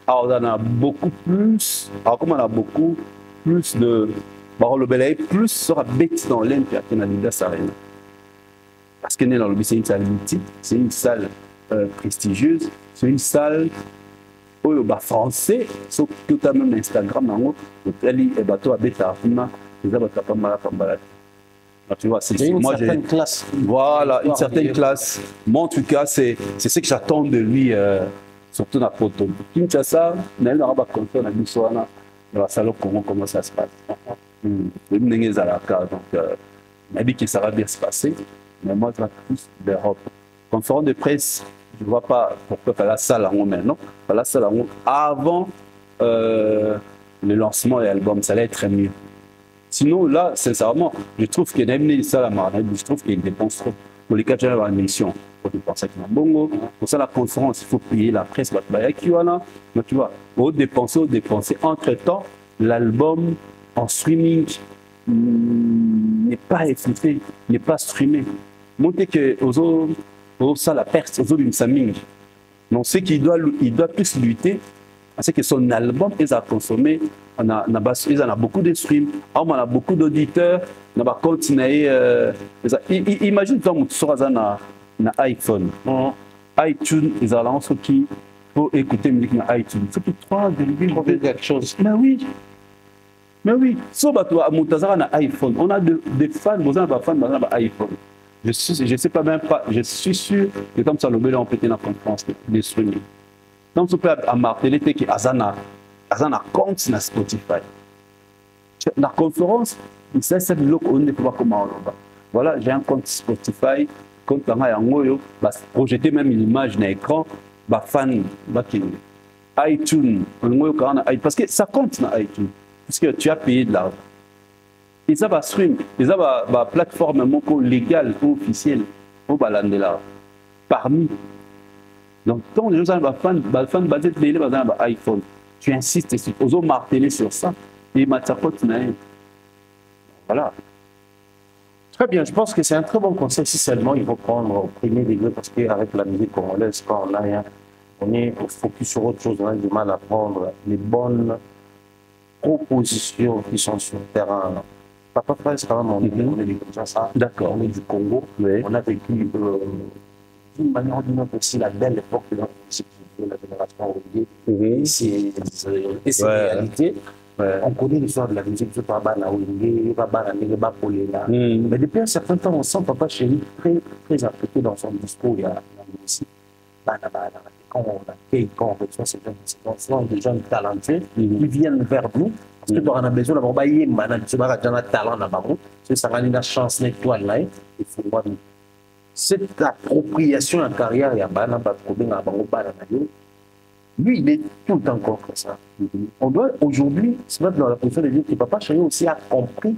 alors, on en a beaucoup plus, alors comme on a beaucoup plus de, le Belaï, plus sera bête dans l'Olympia que dans Adidas Arena. Parce que dans le c'est une salle mythique, c'est une salle prestigieuse, c'est une salle où il y a français, sauf que tu as même Instagram, le bateau à Beta, tu vois, c'est une certaine classe. Voilà, une certaine classe. Moi, en tout cas, c'est ce que j'attends de lui, surtout dans la photo. Kinshasa, on a un contrôle dans le salon comment ça se passe. Donc, on a dit que ça va bien se passer. Mais moi, je vais plus d'Europe. Conférence de presse, je ne vois pas pourquoi faire la salle en haut maintenant. Faire la salle en haut avant le lancement de l'album, ça allait être mieux. Sinon, là, sincèrement, je trouve qu'il y a une salle à Marrakech, je trouve qu'il y a une dépense trop. Pour les 4 jours de l'émission, il faut dépenser avec Mambongo. Pour ça, la conférence, il faut payer la presse. Donc, tu vois, au dépenser. Entre-temps, l'album en streaming n'est pas effectué, n'est pas streamé. Monter que aux ça la perte, aux autres d'une saming. Donc, ce qu'il doit plus lutter, c'est que son album, il a consommé, il a beaucoup de streams, on a beaucoup d'auditeurs, on a continué. Imagine toi, tu seras dans iPhone, iTunes, ils ont lancé qui pour écouter musique dans iTunes. C'est pour 3 quelque chose. Mais oui, sauf que toi, à iPhone, on a des fans, on a des fans dans iPhone. Je sais pas même pas, je suis sûr que comme ça, le bel on peut être en conférence de streaming. Donc, tu peux marteler que Azana compte sur Spotify. La conférence, c'est le look on ne peut pas comment on va. Voilà, j'ai un compte Spotify, compte dans Yangoyo, projeter même une image dans l'écran, fan, iTunes, parce que ça compte dans iTunes, parce que tu as payé de l'argent. Ils ont un stream, ils ont une plateforme légale ou officielle pour balander là. Parmi. Donc, quand les gens ont un fan basé sur l'iPhone, tu insistes aux autres marteler sur ça et voilà. Très bien, je pense que c'est un très bon conseil si seulement il faut prendre au premier degré parce qu'avec la musique congolaise, quand on est focus sur autre chose, on a du mal à prendre les bonnes propositions qui sont sur le terrain. Papa Frère, c'est quand même on est du Kinshasa, d'accord, on est du Congo, on a vécu d'une manière ou d'une autre aussi la belle époque de la génération Wenge. Et c'est réalité. On connaît l'histoire de la musique, surtout à Bana Wenge, à Polela. Mais depuis un certain temps, on sent Papa Chéri très appliqué dans son discours. Il y a aussi quand on reçoit ces gens, des jeunes talentueux, ils viennent vers nous. Parce que on a besoin d'avoir un talent là-bas. C'est ça, on a une chance d'étoile là. Il faut voir cette appropriation en carrière, il y a pas de problème à lui, il est tout le temps contre ça. On doit aujourd'hui se mettre dans la position de dire que Papa Chéri aussi a compris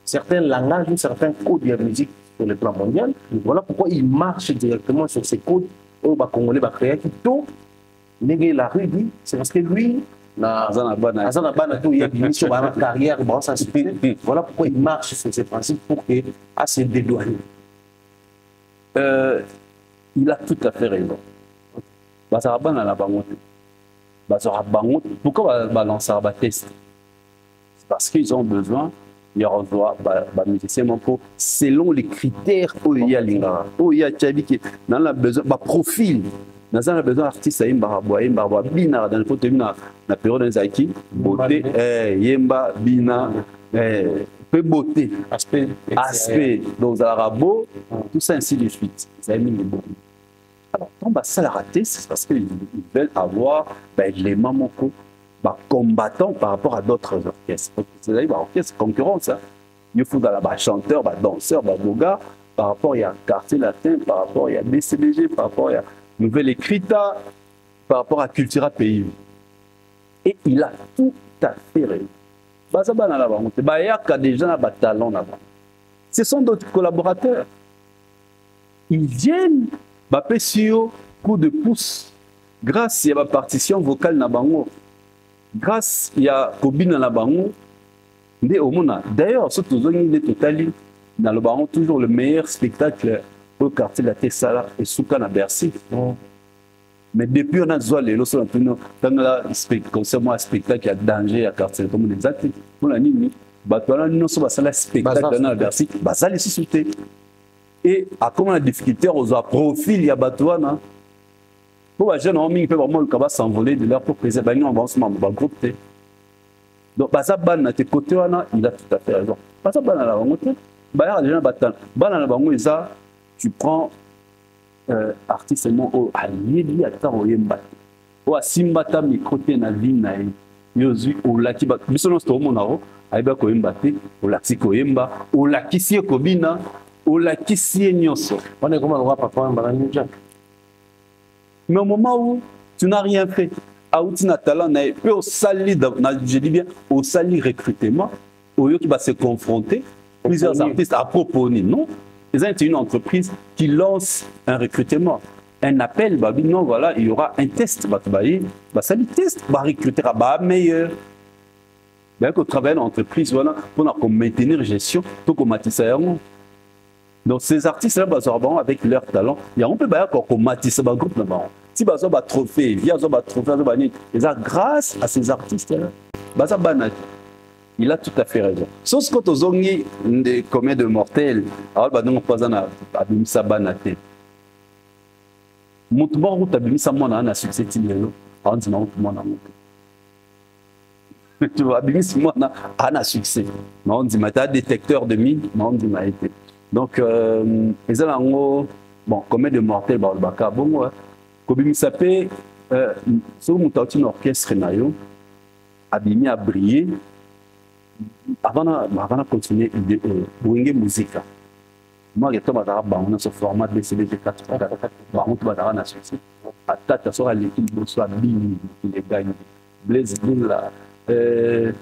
certains langages ou certains codes de la musique sur le plan mondial. Voilà pourquoi il marche directement sur ces codes au Congolais, créer tout ndenge la rue dit, c'est parce que lui, Azana Bana, il y a une mission à la carrière, bon, ça suffit. Voilà pourquoi il marche sur ces principes pour que à se dédouaner. Il a tout à fait raison. Bazara Bana la bangote. Bazara bangote. Pourquoi balancer un test? C'est parce qu'ils ont besoin. Il y a selon les critères où il y a l'ingara, où il y a Tchabiki, dans le besoin, profil. Dans le besoin artiste, il y a bina dans le côté na période des Aiki, beauté, yemba, bina, peu beauté, aspect, donc arabo, tout ça ainsi de suite. Ça a mis les bons. Alors, quand ça l'a raté, c'est parce qu'ils veulent avoir les mamoko. Combattant par rapport à d'autres orchestres. C'est-à-dire orchestre concurrence. Il faut dans la chanteur, danseur, yoga, par rapport à quartier latin, par rapport à BCBG, par rapport à Nouvelle Écrita, par rapport à Cultura Pays. Et il a tout à fait raison. Il y a des gens qui ont talent là-bas. Ce sont d'autres collaborateurs. Ils viennent, coup de pouce, grâce à la partition vocale Nabango. Grâce à Kobina Nabango, d'ailleurs, ce totali dans le baron toujours le meilleur spectacle au quartier de la Tessala et Souka à Bercy. Mais depuis on a joué les lots dans le spectacle à danger à quartier comme les actes pour la nuit, batona nous sommes à spectacle à Bercy, bazali sous-souté. Et à comment la difficulté aux profil ya batouana. Pour les jeunes, ils peuvent vraiment s'envoler de leur propre préserver l'avancement de leur groupe. Donc, il a tout à fait raison. Tu prends artiste au Aliéli à Taroyemba. Au Simbata, microté na vie, Yosu, au Laki, Bissonos Tomonaro, Aïba Koyembate, au Laki Koyemba, au Laki Sie Kobina, au Laki Sie Nyoso. On est comme un roi papa, un balan Jack. Mais au moment où tu n'as rien fait, Aouti Natala peut au sali, je dis bien, au sali recrutement, au lieu qui va se confronter, plusieurs artistes à proposer. Non, c'est une entreprise qui lance un recrutement, un appel, non, voilà, il y aura un test, ça lui test, va recruter à meilleur. Bien qu'on travaille dans l'entreprise, voilà, pour maintenir la gestion, tout comme Matissa. Donc ces artistes-là, avec leur talent, il y a un peu comme Matissa, groupe là-bas. Si vous avez un trophée, grâce à ces artistes-là, il a tout à fait raison. Sauf que quand on a combien de mortels, alors on pas un abimisa banate. Moutouba route abimisa moi na succès tilelo, on dit non moi na monte. Tu vois abimisa moi na succès. On dit mata détecteur de mine, on dit m'a été. Donc ils ont bon combien de mortels ba le baka bon. Kobimi Sapé, sur mon orchestre nayo, abimi a brillé. Avant de continuer de musique. Moi, je suis ce format de CBG 4. On a succès. À tata sur l'équipe de soit bim, il est gagné. Blaise là.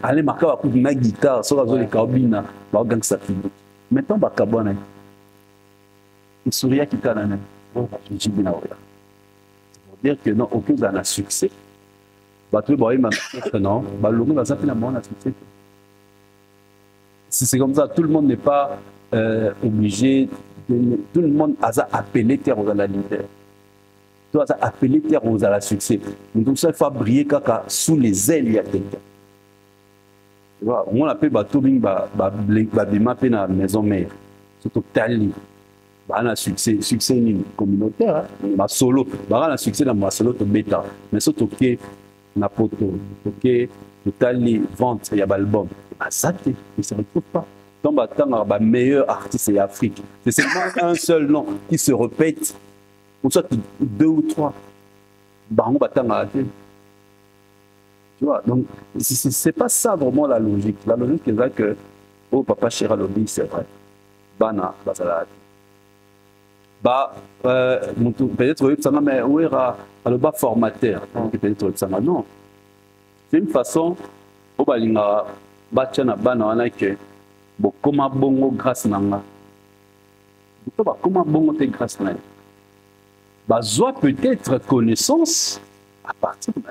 Allez marquer un coup de ma guitare sur la cabine, va gang ça finit. Maintenant, bakabona. Il sourit qui t'a l'année. Je dis dire que non, aucun n'a succès. C'est comme ça, tout le monde n'est pas obligé, tout le monde a appelé terre aux à la leader. Tout a appelé terre aux à la succès. Donc ça, il faut briller sous les ailes, il y a quelqu'un. On appelle Batobing Babima la maison mère. Surtout Tali. Un succès communautaire, ma solo, un succès dans ma solo de bêta, mais surtout que na poto, que totali vente, il y a l'album, ça il ne se retrouve pas. Tant que meilleur artiste en Afrique, c'est seulement un seul nom qui se répète, ou soit deux ou trois. Tu vois, donc c'est pas ça vraiment la logique. La logique c'est là que oh papa Chéra Lobby, c'est vrai, bana basala. Peut-être que ça mais où est le bas formateur peut-être que ça non c'est une façon au balinga bachana bana wana que comment bongo grâce nanga comment bongo te grâce nanga bazoa peut-être connaissance à partir de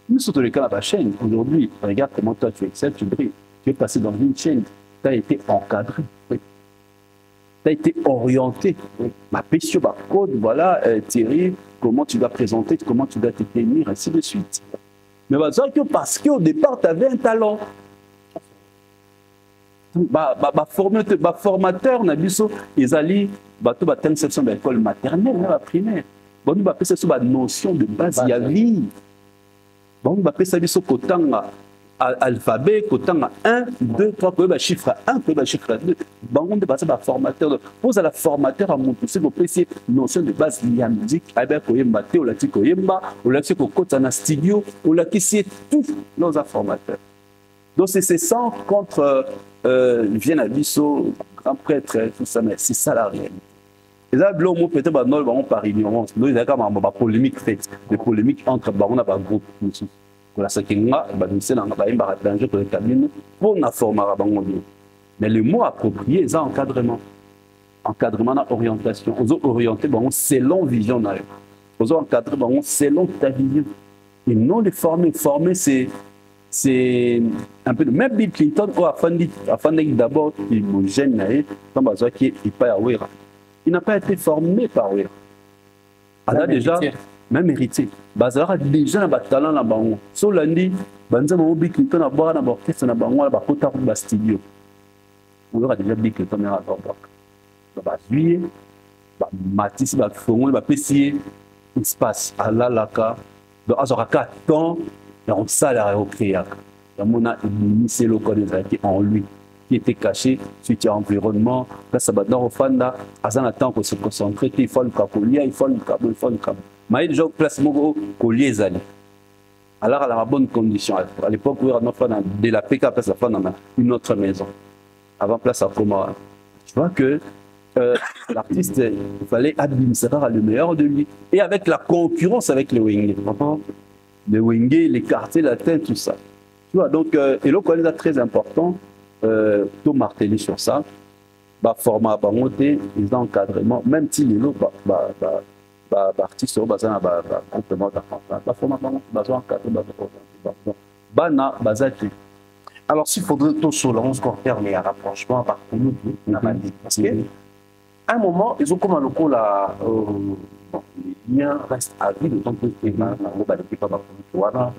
nous, surtout le cas de la chaîne, aujourd'hui, regarde comment toi tu excelles, tu brilles. Tu es passé dans une chaîne, tu as été encadré, oui. Tu as été orienté. Oui. Ma pétio, ma code, voilà, Thierry, comment tu dois présenter, comment tu dois te tenir, ainsi de suite. Mais parce qu'au départ, tu avais un talent. Formateur, ils allaient, section de l'école maternelle, la primaire. Bon, nous appelons ça une notion de base, il y a vie. Bon, nous appelons ça une alphabet, 1, 2, 3, pour le chiffre 1, pour le chiffre 2. Bon, on dépasse par formateur. Pose à la formateur à mon poussé, vous pouvez essayer une notion de base, il y a musique, ou la tikoyemba, ou la tikoyemba, ou la studio, ou la qui tout nos formateurs. Donc, c'est ça contre Vienne à Bissot, grand prêtre, tout ça, mais c'est ça la réalité. Et là, peut-être que nous avons par ignorance, nous avons des polémiques faites, des polémiques entre les groupes. Pour la seconde, nous avons danger pour les cabines pour la formation. Mais le mot approprié, c'est encadrement. Encadrement et orientation. On doit orienter selon vision. On doit encadrer selon ta vision. Et non les former. Former, c'est un peu même Bill Clinton d'abord il gêne il n'a pas été formé par Wera. Il a déjà même héritier. Bazara déjà na talent na bango. So landi banza mo Bill Clinton na boire na orchestre na bango ba kota ko ba studio. On aura déjà Bill Clinton na ba ba juillet ba matisi ba fongo ba pesier espace ala laka donc azora 4 temps. Donc ça, la recréation. On a initié le code en lui, qui était caché sur l'environnement. Là, ça va dans le fond, là, à un temps pour se concentrer, il faut le collier, il faut le câble, il faut le câble. Mais il y a déjà place mon collier. Alors, à la bonne condition. À l'époque, où on a de la PK, place à dans une autre maison. Avant, place à comment. Tu vois que l'artiste, il fallait administrer le meilleur de lui. Et avec la concurrence avec les wings. Les wingés, les quartiers latins, tout ça. Tu vois, donc, et le collège est très important, tout marteler sur ça. Format, monter, les encadrements, même si les autres, artistes, complètement alors, s'il faudrait tout sur faire les rapprochements par nous, parce qu'à un moment, ils ont comme un local à. Les liens restent à vie, d'autant que les gens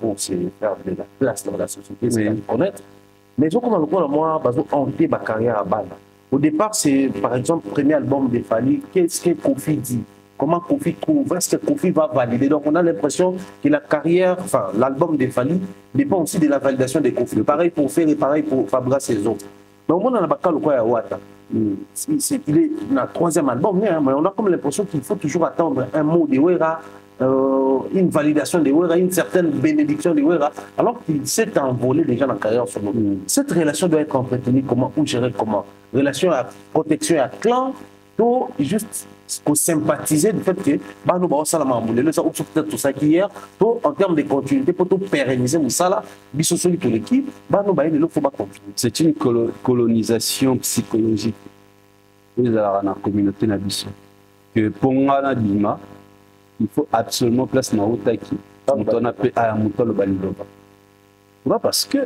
pour se faire de la place dans la société, c'est connaître. Mais ils ont comme un local à moi, hanté ma carrière à Bana. Au départ, c'est par exemple le premier album de Fali. Qu'est-ce que Kofi dit? Comment Kofi trouve? Est-ce que Kofi va valider? Donc on a l'impression que la carrière, enfin l'album de Fali dépend aussi de la validation de Kofi. Pareil pour Fer et pareil pour Fabra Saison. Donc on a pas le quoi à Wata. Il est dans le troisième album, mais on a comme l'impression qu'il faut toujours attendre un mot de Wera, une validation de Wera, une certaine bénédiction de Wera, alors qu'il s'est envolé déjà dans la carrière sur nous. Cette relation doit être entretenue comment, ou gérée comment? Relation à protection à clan, pour juste pour sympathiser du fait que nous avons peut-être tout ça hier, en termes de continuité, pour tout pérenniser ça, pour l'équipe, c'est une colonisation psychologique dans la communauté. Que pour moi, il faut absolument placer dans l'Otaki. On appelle à Mouton le Balilova. Parce que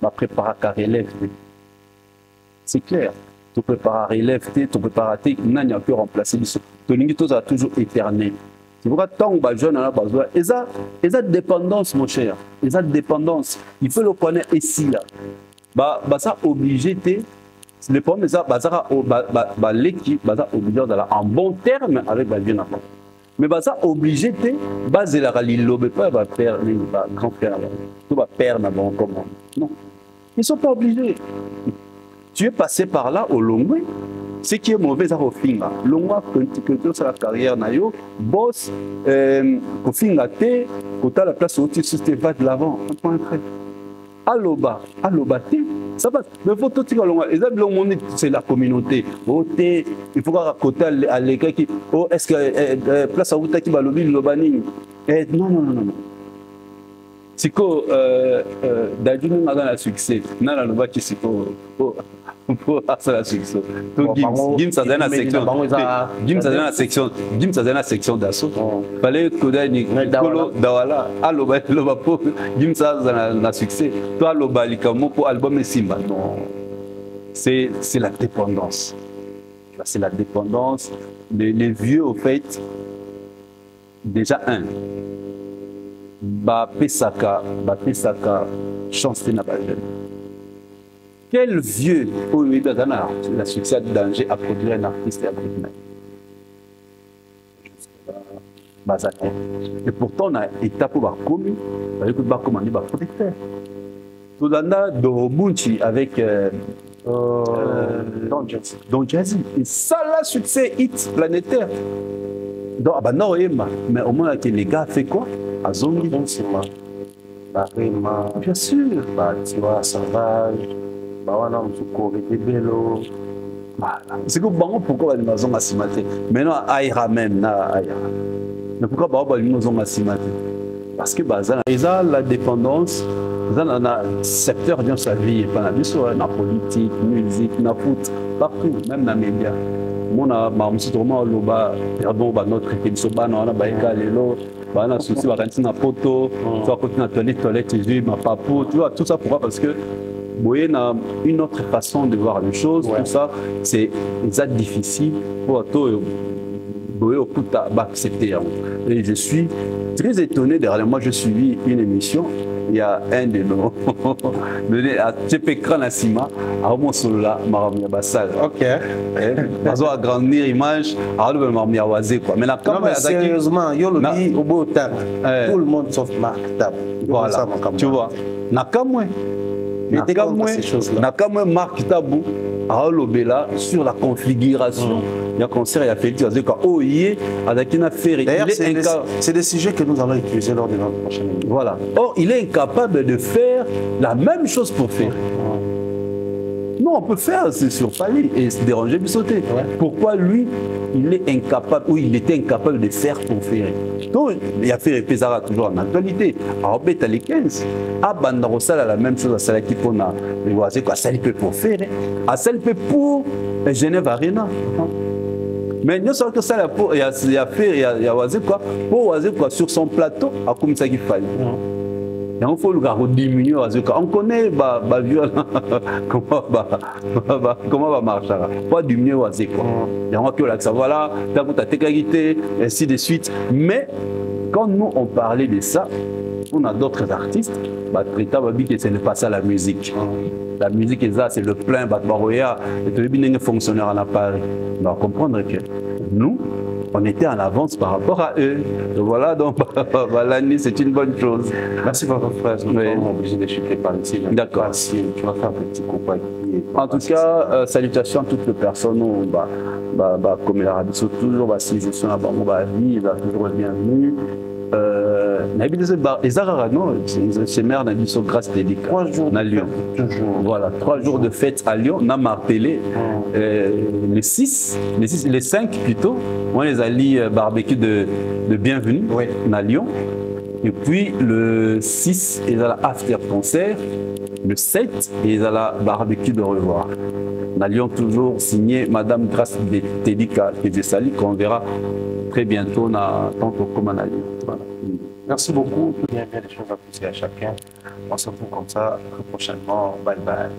ma préparation relève. C'est clair. Tu prépares relève, tu prépares, tu n'as pas remplacé. Ton niveau a toujours éternel. C'est pourquoi tant que jeune a besoin. Et ça dépendance, mon cher. Et ça dépendance. Il faut le connaître ici là. Ça obligé le problème c'est ça l'équipe obligé en bon terme avec la jeune enfant. Mais ça obligé baser la l'île pas va perdre grand frère. Tu vas perdre comment. Non. Ils sont pas obligés. Tu es passé par là au long. Ce qui est mauvais, c'est au fin. Longa, quand tu as la carrière, boss, au fin, quand tu as la place où tu vas de l'avant. Aloba, ça va. Mais il faut tout dire, c'est la communauté. Il faut raconter à l'école qui, est-ce que place à où tu vas le lobani? Non. C'est que Dadjou n'a pas de succès. N'a la loi qui c'est pour la section. Donc Gims ça donne la section. Gims ça donne la section. Gims ça donne la section d'assaut. Fallait que Nicolo Dawala aloba po Gims ça donne la succès. Toi aloba likamo pour album Simba. Non. C'est la dépendance. C'est la dépendance. Les vieux au fait déjà un. Ba pesaka chance na ba jeune. Quel vieux pour lui dans la succès de danger à produire un artiste africain. Et pourtant on a étape pour commun, avec ba commander ba protecteur. Tout dans de Bunchi avec Don Jazzy. Et ça là succès hit planétaire. Donc ah bah non mais au moins que les gars fait quoi? À Zongi, bien sûr, tu vois, Sauvage, c'est que bon, pourquoi les maisons à Simaté? Maintenant, Aïra même, mais pourquoi les maisons à Simaté? Parce que ils ont la dépendance, ils ont un secteur de sa vie, dans la politique, musique, dans la foot, partout, même dans les médias. Mon amoussou vraiment loba perdon ba notre émission ba na ba ekalelo ba na souci ba kanti na poto tu vas continuer à toilette tu ma papo tu vois tout ça pourquoi parce que boye na une autre façon de voir les choses tout ça c'est difficile pour toi boye au coup ba accepter et je suis très étonné dernièrement moi je suivi une émission il y a un de nos à TP Kranasima à mon solo Maramia Bassal. Ok. Ils ont agrandir l'image à Maramia Wazé quoi. Mais là quand même sérieusement, yo le dit au beau temps. Tout le monde sauf Marc Tab. Voilà. Tu vois. Nakamwe. Nakamwe Marc Tabou à Lobela sur la configuration. Il y a concert, il y a fait dire que oh yé avec une affaire. D'ailleurs, c'est des sujets que nous allons utiliser lors de notre prochaine émission. Voilà. Or, il est incapable de faire la même chose pour faire. Non, on peut faire, c'est sur Pali et se déranger, puis sauter. Pourquoi lui, il est incapable, ou il était incapable de faire pour faire. Donc, il a fait Pesara toujours en actualité. Alors, il y a les 15. À Bandarosal, la même chose à celle qui pour les voisins, à celle pour faire, à celle pour Genève Arena. Mais nous savons que ça, il y a fait, il y a Oisé quoi, pour Oisé quoi, sur son plateau, à comme ça qu'il fallait. Et il faut le gars diminuer Oisé quoi. On connaît comment va marcher, pas diminuer Oisé quoi. Il y a un qui ça voilà, t'as ta technicité, ainsi de suite. Mais quand nous on parlait de ça, on a d'autres artistes, Trita va dire que ce n'est pas ça la musique. La musique, c'est le plein, et tout le monde fonctionnaire en appareil. On doit comprendre que nous, on était en avance par rapport à eux. Donc voilà, donc c'est une bonne chose. Merci pour votre frère. Nous sommes obligés de chuter par ici. D'accord. Tu vas faire un petit copain. En tout cas, salutations à toutes les personnes comme l'Arabie Saoudite, toujours, si je suis en vie, il va toujours être bienvenu. C'est mère n'a dit son grâce dédiée. 3 jours à Lyon. Voilà, 3 jours de fête à Lyon. On a martelé les 5 plutôt. On les a dit barbecue de bienvenue à Lyon. Et puis le 6, ils ont l'after concert. Le 7, ils ont la barbecue de revoir. À Lyon, toujours signé Madame Grâce Dédica et de Sali, qu'on verra très bientôt dans tant comme à Lyon. Voilà. Merci beaucoup. Il y a bien des choses à pousser à chacun. On se retrouve comme ça très prochainement. Bye bye.